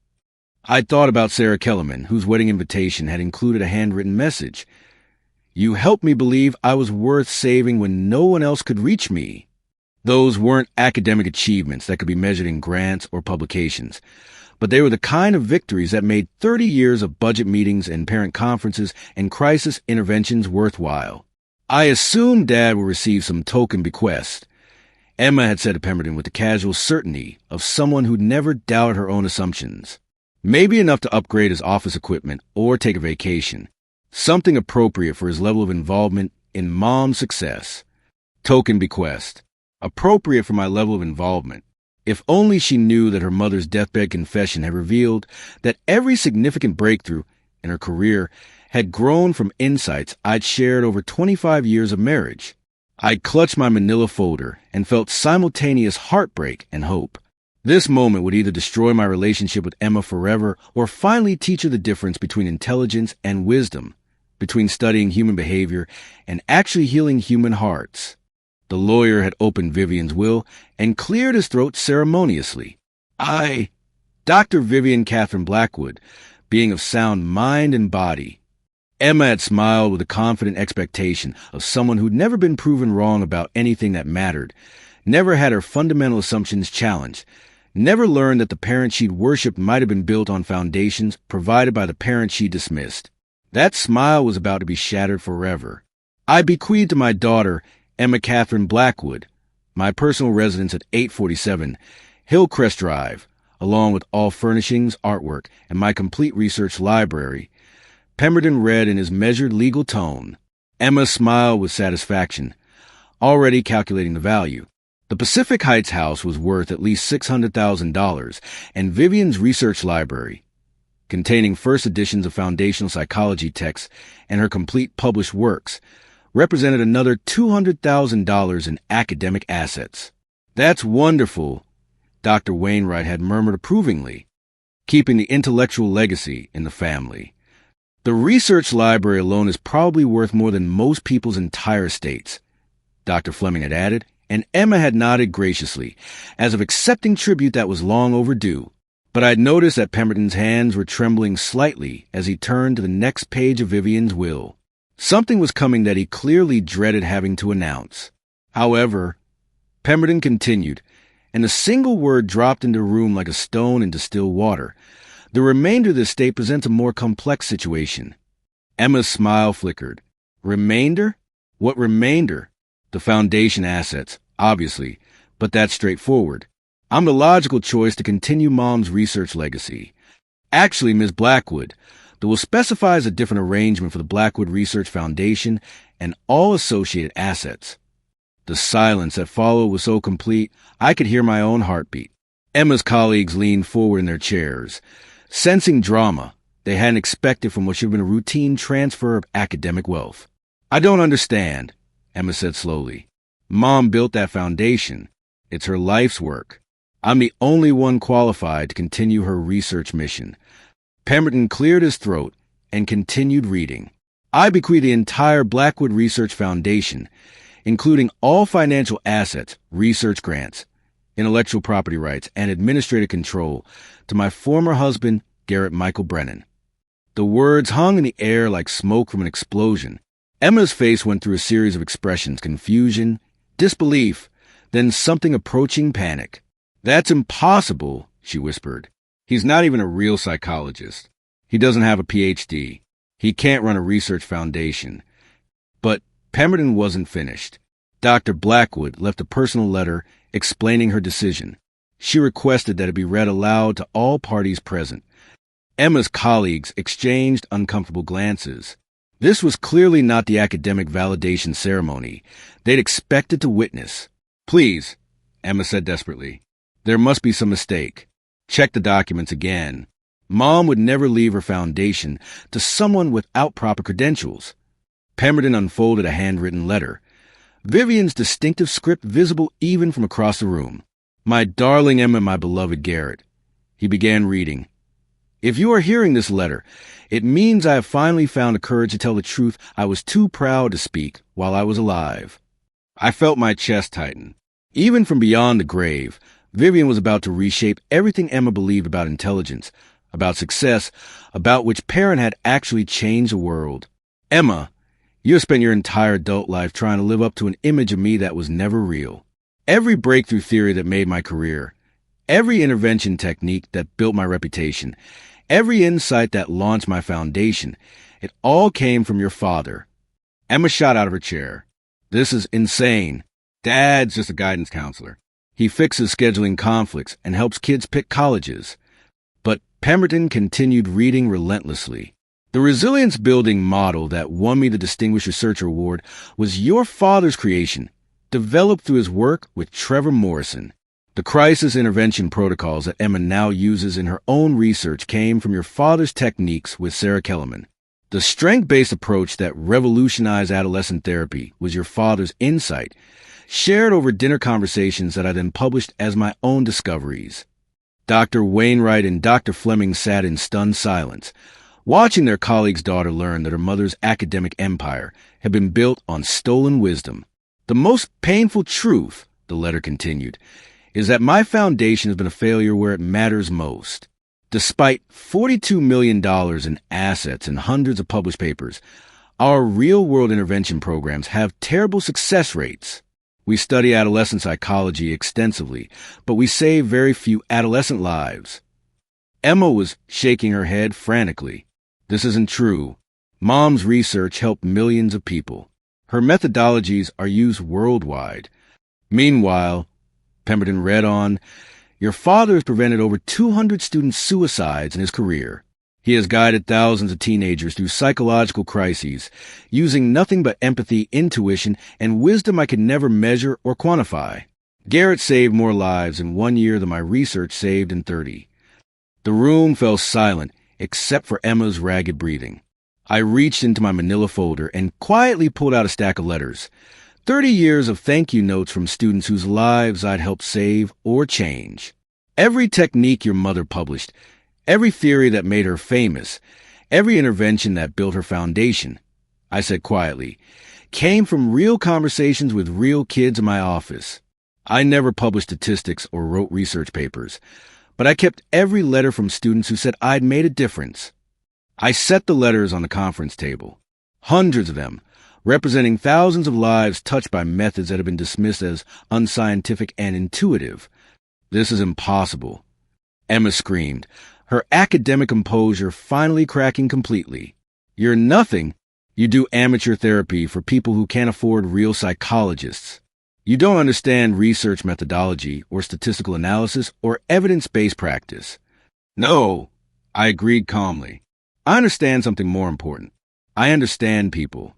I thought about Sarah Kellerman, whose wedding invitation had included a handwritten message. "You helped me believe I was worth saving when no one else could reach me." Those weren't academic achievements that could be measured in grants or publications, but they were the kind of victories that made 30 years of budget meetings and parent conferences and crisis interventions worthwhile. I assumed Dad would receive some token bequest. Emma had said to Pemberton with the casual certainty of someone who'd never doubted her own assumptions. Maybe enough to upgrade his office equipment or take a vacation. Something appropriate for his level of involvement in Mom's success. Token bequest. Appropriate for my level of involvement. If only she knew that her mother's deathbed confession had revealed that every significant breakthrough in her career had grown from insights I'd shared over 25 years of marriage. I clutched my manila folder and felt simultaneous heartbreak and hope. This moment would either destroy my relationship with Emma forever or finally teach her the difference between intelligence and wisdom, between studying human behavior and actually healing human hearts. The lawyer had opened Vivian's will and cleared his throat ceremoniously. Dr. Vivian Catherine Blackwood, being of sound mind and body. Emma had smiled with the confident expectation of someone who'd never been proven wrong about anything that mattered, never had her fundamental assumptions challenged, never learned that the parent she'd worshipped might have been built on foundations provided by the parent she dismissed. That smile was about to be shattered forever. I bequeathed to my daughter, Emma Catherine Blackwood, my personal residence at 847 Hillcrest Drive, along with all furnishings, artwork, and my complete research library. Pemberton read in his measured legal tone. Emma smiled with satisfaction, already calculating the value. The Pacific Heights house was worth at least $600,000, and Vivian's research library, containing first editions of foundational psychology texts and her complete published works, represented another $200,000 in academic assets. "That's wonderful," Dr. Wainwright had murmured approvingly, keeping the intellectual legacy in the family. "The research library alone is probably worth more than most people's entire estates," Dr. Fleming had added, and Emma had nodded graciously, as if accepting tribute that was long overdue. But I'd noticed that Pemberton's hands were trembling slightly as he turned to the next page of Vivian's will. Something was coming that he clearly dreaded having to announce. However, Pemberton continued, and a single word dropped into the room like a stone into still water. "The remainder of the estate presents a more complex situation." Emma's smile flickered. "Remainder? What remainder?" "The foundation assets, obviously, but that's straightforward. I'm the logical choice to continue Mom's research legacy. Actually, Ms. Blackwood, the will specifies a different arrangement for the Blackwood Research Foundation and all associated assets." The silence that followed was so complete, I could hear my own heartbeat. Emma's colleagues leaned forward in their chairs, sensing drama they hadn't expected from what should have been a routine transfer of academic wealth. "I don't understand," Emma said slowly. "Mom built that foundation. It's her life's work. I'm the only one qualified to continue her research mission." Pemberton cleared his throat and continued reading. "I bequeath the entire Blackwood Research Foundation, including all financial assets, research grants, intellectual property rights, and administrative control, to my former husband, Garrett Michael Brennan." The words hung in the air like smoke from an explosion. Emma's face went through a series of expressions: confusion, disbelief, then something approaching panic. "That's impossible," she whispered. "He's not even a real psychologist. He doesn't have a PhD. He can't run a research foundation." But Pemberton wasn't finished. Dr. Blackwood left a personal letter explaining her decision. She requested that it be read aloud to all parties present. Emma's colleagues exchanged uncomfortable glances. This was clearly not the academic validation ceremony they'd expected to witness. "Please," Emma said desperately. "There must be some mistake. Check the documents again." Mom would never leave her foundation to someone without proper credentials. Pemberton unfolded a handwritten letter, Vivian's distinctive script visible even from across the room. My darling Emma, my beloved Garrett. He began reading. If you are hearing this letter, it means I have finally found the courage to tell the truth I was too proud to speak while I was alive. I felt my chest tighten. Even from beyond the grave, Vivian was about to reshape everything Emma believed about intelligence, about success, about which parent had actually changed the world. Emma, you have spent your entire adult life trying to live up to an image of me that was never real. Every breakthrough theory that made my career, every intervention technique that built my reputation, every insight that launched my foundation, it all came from your father. Emma shot out of her chair. This is insane. Dad's just a guidance counselor. He fixes scheduling conflicts and helps kids pick colleges. But Pemberton continued reading relentlessly. The resilience-building model that won me the Distinguished Researcher Award was your father's creation, developed through his work with Trevor Morrison. The crisis intervention protocols that Emma now uses in her own research came from your father's techniques with Sarah Kellerman. The strength-based approach that revolutionized adolescent therapy was your father's insight, shared over dinner conversations that I then published as my own discoveries. Dr. Wainwright and Dr. Fleming sat in stunned silence, watching their colleague's daughter learn that her mother's academic empire had been built on stolen wisdom. The most painful truth, the letter continued, is that my foundation has been a failure where it matters most. Despite $42 million in assets and hundreds of published papers, our real-world intervention programs have terrible success rates. We study adolescent psychology extensively, but we save very few adolescent lives. Emma was shaking her head frantically. This isn't true. Mom's research helped millions of people. Her methodologies are used worldwide. Meanwhile, Pemberton read on, your father has prevented over 200 student suicides in his career. He has guided thousands of teenagers through psychological crises, using nothing but empathy, intuition, and wisdom I could never measure or quantify. Garrett saved more lives in 1 year than my research saved in 30. The room fell silent, except for Emma's ragged breathing. I reached into my manila folder and quietly pulled out a stack of letters. 30 years of thank you notes from students whose lives I'd helped save or change. Every technique your mother published, every theory that made her famous, every intervention that built her foundation, I said quietly, came from real conversations with real kids in my office. I never published statistics or wrote research papers, but I kept every letter from students who said I'd made a difference. I set the letters on the conference table, hundreds of them, representing thousands of lives touched by methods that have been dismissed as unscientific and intuitive. This is impossible, Emma screamed, her academic composure finally cracking completely. You're nothing. You do amateur therapy for people who can't afford real psychologists. You don't understand research methodology or statistical analysis or evidence-based practice. No, I agreed calmly. I understand something more important. I understand people.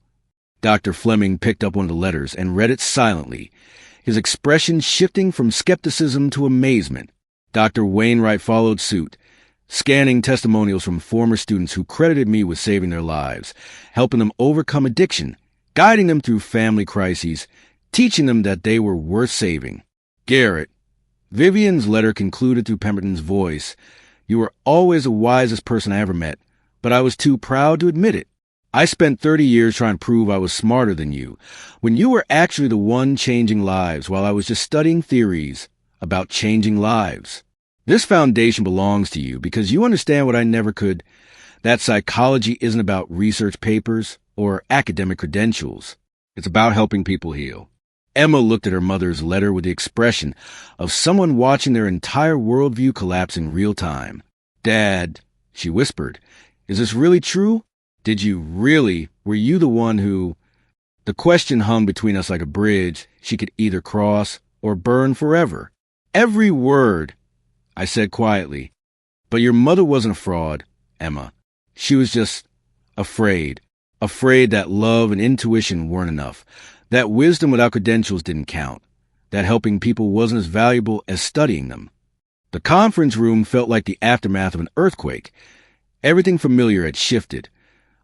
Dr. Fleming picked up one of the letters and read it silently, his expression shifting from skepticism to amazement. Dr. Wainwright followed suit, scanning testimonials from former students who credited me with saving their lives, helping them overcome addiction, guiding them through family crises, teaching them that they were worth saving. Garrett, Vivian's letter concluded through Pemberton's voice. You were always the wisest person I ever met, but I was too proud to admit it. I spent 30 years trying to prove I was smarter than you, when you were actually the one changing lives while I was just studying theories about changing lives. This foundation belongs to you because you understand what I never could, that psychology isn't about research papers or academic credentials. It's about helping people heal. Emma looked at her mother's letter with the expression of someone watching their entire worldview collapse in real time. Dad, she whispered, is this really true? Did you really? Were you the one who? The question hung between us like a bridge she could either cross or burn forever. Every word, I said quietly. But your mother wasn't a fraud, Emma. She was just afraid that love and intuition weren't enough, that wisdom without credentials didn't count, that helping people wasn't as valuable as studying them. The conference room felt like the aftermath of an earthquake. Everything familiar had shifted,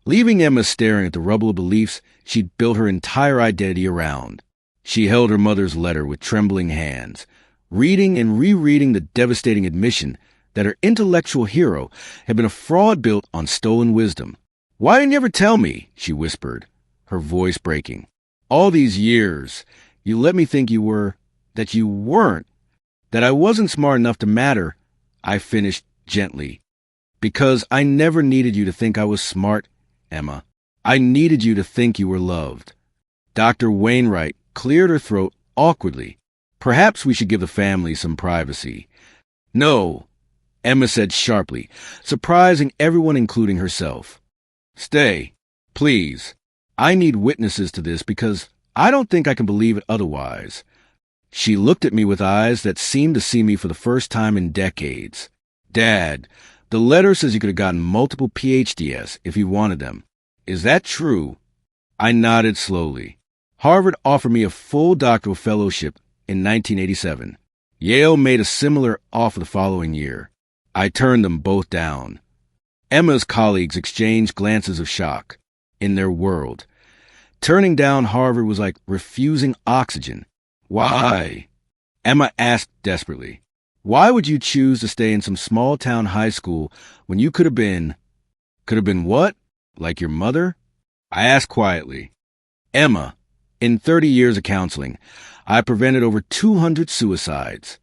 leaving Emma staring at the rubble of beliefs she'd built her entire identity around. She held her mother's letter with trembling hands, reading and rereading the devastating admission that her intellectual hero had been a fraud built on stolen wisdom. "Why didn't you ever tell me?" she whispered, her voice breaking. "All these years, you let me think you were, that you weren't, that I wasn't smart enough to matter," I finished gently. "Because I never needed you to think I was smart, Emma. I needed you to think you were loved." Dr. Wainwright cleared her throat awkwardly. "Perhaps we should give the family some privacy." "No," Emma said sharply, surprising everyone, including herself. "Stay, please. I need witnesses to this because I don't think I can believe it otherwise." She looked at me with eyes that seemed to see me for the first time in decades. "Dad, the letter says you could have gotten multiple PhDs if you wanted them. Is that true?" I nodded slowly. "Harvard offered me a full doctoral fellowship in 1987. Yale made a similar offer the following year. I turned them both down." Emma's colleagues exchanged glances of shock. In their world, turning down Harvard was like refusing oxygen. "Why?" Emma asked desperately. "Why would you choose to stay in some small-town high school when you could have been..." "Could have been what? Like your mother?" I asked quietly. "Emma, in 30 years of counseling, I prevented over 200 suicides.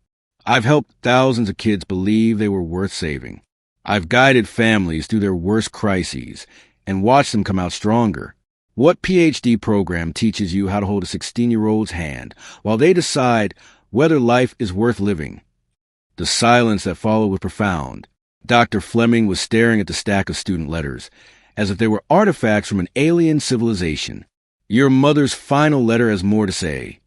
I've helped thousands of kids believe they were worth saving. I've guided families through their worst crises and watched them come out stronger. What PhD program teaches you how to hold a 16-year-old's hand while they decide whether life is worth living?" The silence that followed was profound. Dr. Fleming was staring at the stack of student letters, as if they were artifacts from an alien civilization. "Your mother's final letter has more to say,"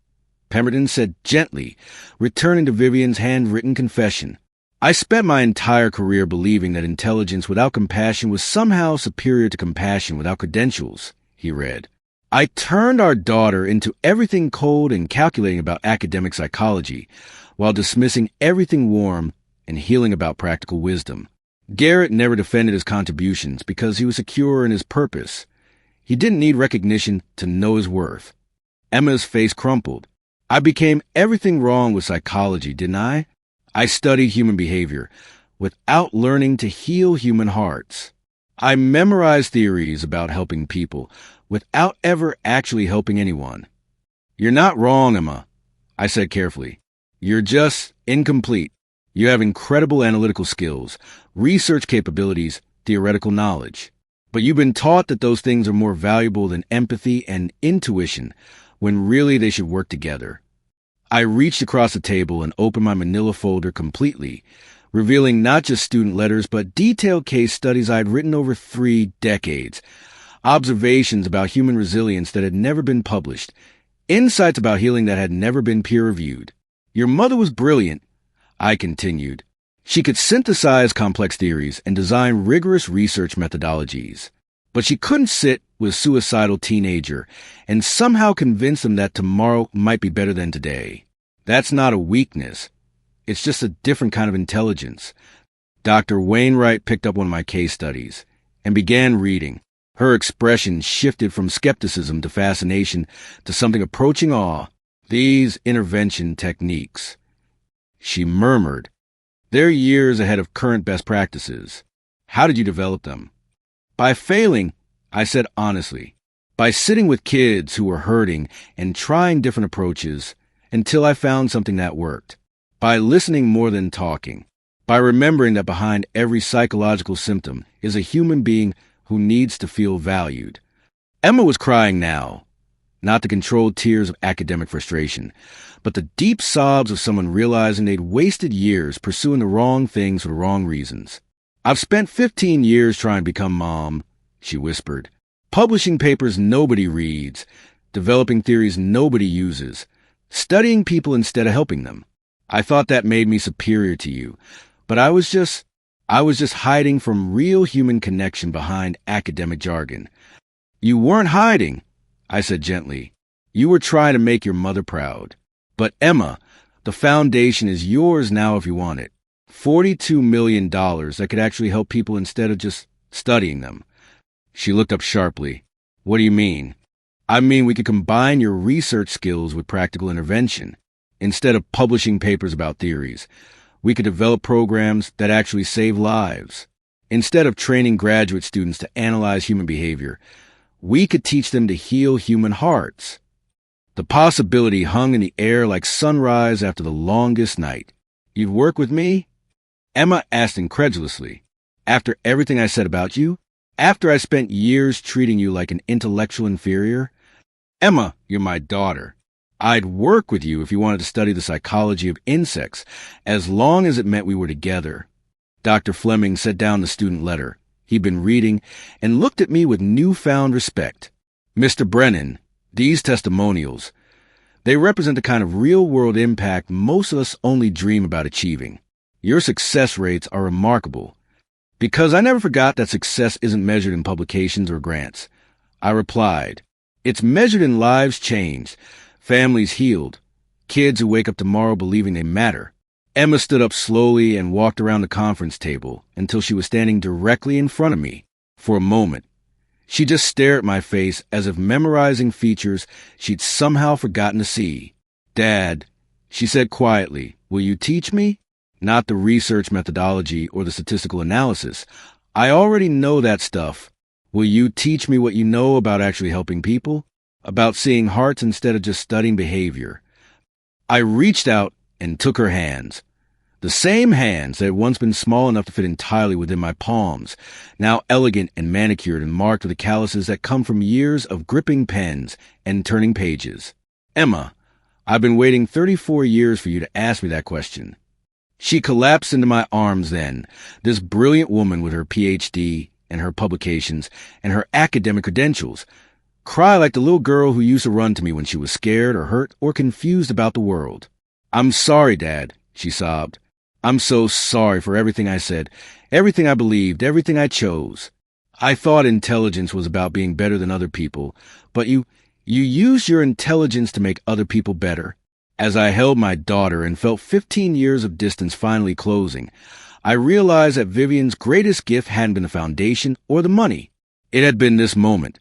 Pemberton said gently, returning to Vivian's handwritten confession. "I spent my entire career believing that intelligence without compassion was somehow superior to compassion without credentials," he read. "I turned our daughter into everything cold and calculating about academic psychology, while dismissing everything warm and healing about practical wisdom. Garrett never defended his contributions because he was secure in his purpose. He didn't need recognition to know his worth." Emma's face crumpled. "I became everything wrong with psychology, didn't I? I studied human behavior without learning to heal human hearts. I memorized theories about helping people without ever actually helping anyone." "You're not wrong, Emma," I said carefully. "You're just incomplete. You have incredible analytical skills, research capabilities, theoretical knowledge. But you've been taught that those things are more valuable than empathy and intuition, when really they should work together." I reached across the table and opened my manila folder completely, revealing not just student letters, but detailed case studies I had written over 3 decades, observations about human resilience that had never been published, insights about healing that had never been peer-reviewed. "Your mother was brilliant," I continued. "She could synthesize complex theories and design rigorous research methodologies. But she couldn't sit with a suicidal teenager and somehow convince them that tomorrow might be better than today. That's not a weakness. It's just a different kind of intelligence." Dr. Wainwright picked up one of my case studies and began reading. Her expression shifted from skepticism to fascination to something approaching awe. "These intervention techniques," she murmured, "they're years ahead of current best practices. How did you develop them?" "By failing," I said honestly. "By sitting with kids who were hurting and trying different approaches until I found something that worked. By listening more than talking. By remembering that behind every psychological symptom is a human being who needs to feel valued." Emma was crying now, not the controlled tears of academic frustration, but the deep sobs of someone realizing they'd wasted years pursuing the wrong things for the wrong reasons. "I've spent 15 years trying to become mom," she whispered. "Publishing papers nobody reads, developing theories nobody uses, studying people instead of helping them. I thought that made me superior to you, but I was just hiding from real human connection behind academic jargon." "You weren't hiding," I said gently. "You were trying to make your mother proud. But Emma, the foundation is yours now if you want it. $42 million that could actually help people instead of just studying them. She looked up sharply. What do you mean? I mean, we could combine your research skills with practical intervention. Instead of publishing papers about theories, we could develop programs that actually save lives. Instead of training graduate students to analyze human behavior, we could teach them to heal human hearts. The possibility hung in the air like sunrise after the longest night. You'd work with me? Emma asked incredulously. After everything I said about you? After I spent years treating you like an intellectual inferior? Emma, you're my daughter. I'd work with you if you wanted to study the psychology of insects, as long as it meant we were together. Dr. Fleming set down the student letter he'd been reading and looked at me with newfound respect. Mr. Brennan, these testimonials, they represent the kind of real-world impact most of us only dream about achieving. Your success rates are remarkable. Because I never forgot that success isn't measured in publications or grants. I replied, it's measured in lives changed, families healed, kids who wake up tomorrow believing they matter. Emma stood up slowly and walked around the conference table until she was standing directly in front of me. For a moment, she just stared at my face as if memorizing features she'd somehow forgotten to see. Dad, she said quietly, will you teach me? Not the research methodology or the statistical analysis. I already know that stuff. Will you teach me what you know about actually helping people? About seeing hearts instead of just studying behavior? I reached out and took her hands. The same hands that had once been small enough to fit entirely within my palms, now elegant and manicured and marked with the calluses that come from years of gripping pens and turning pages. Emma, I've been waiting 34 years for you to ask me that question. She collapsed into my arms then, this brilliant woman with her PhD and her publications and her academic credentials. Cry like the little girl who used to run to me when she was scared or hurt or confused about the world. I'm sorry, Dad, she sobbed. I'm so sorry for everything I said, everything I believed, everything I chose. I thought intelligence was about being better than other people, but you used your intelligence to make other people better. As I held my daughter and felt 15 years of distance finally closing, I realized that Vivian's greatest gift hadn't been the foundation or the money. It had been this moment,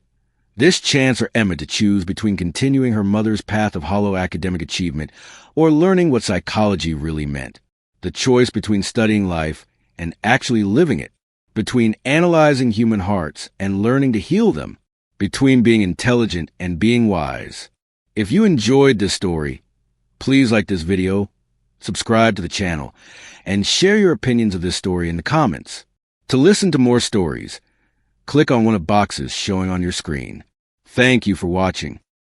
this chance for Emma to choose between continuing her mother's path of hollow academic achievement or learning what psychology really meant. The choice between studying life and actually living it, between analyzing human hearts and learning to heal them, between being intelligent and being wise. If you enjoyed this story, please like this video, subscribe to the channel, and share your opinions of this story in the comments. To listen to more stories, click on one of the boxes showing on your screen. Thank you for watching.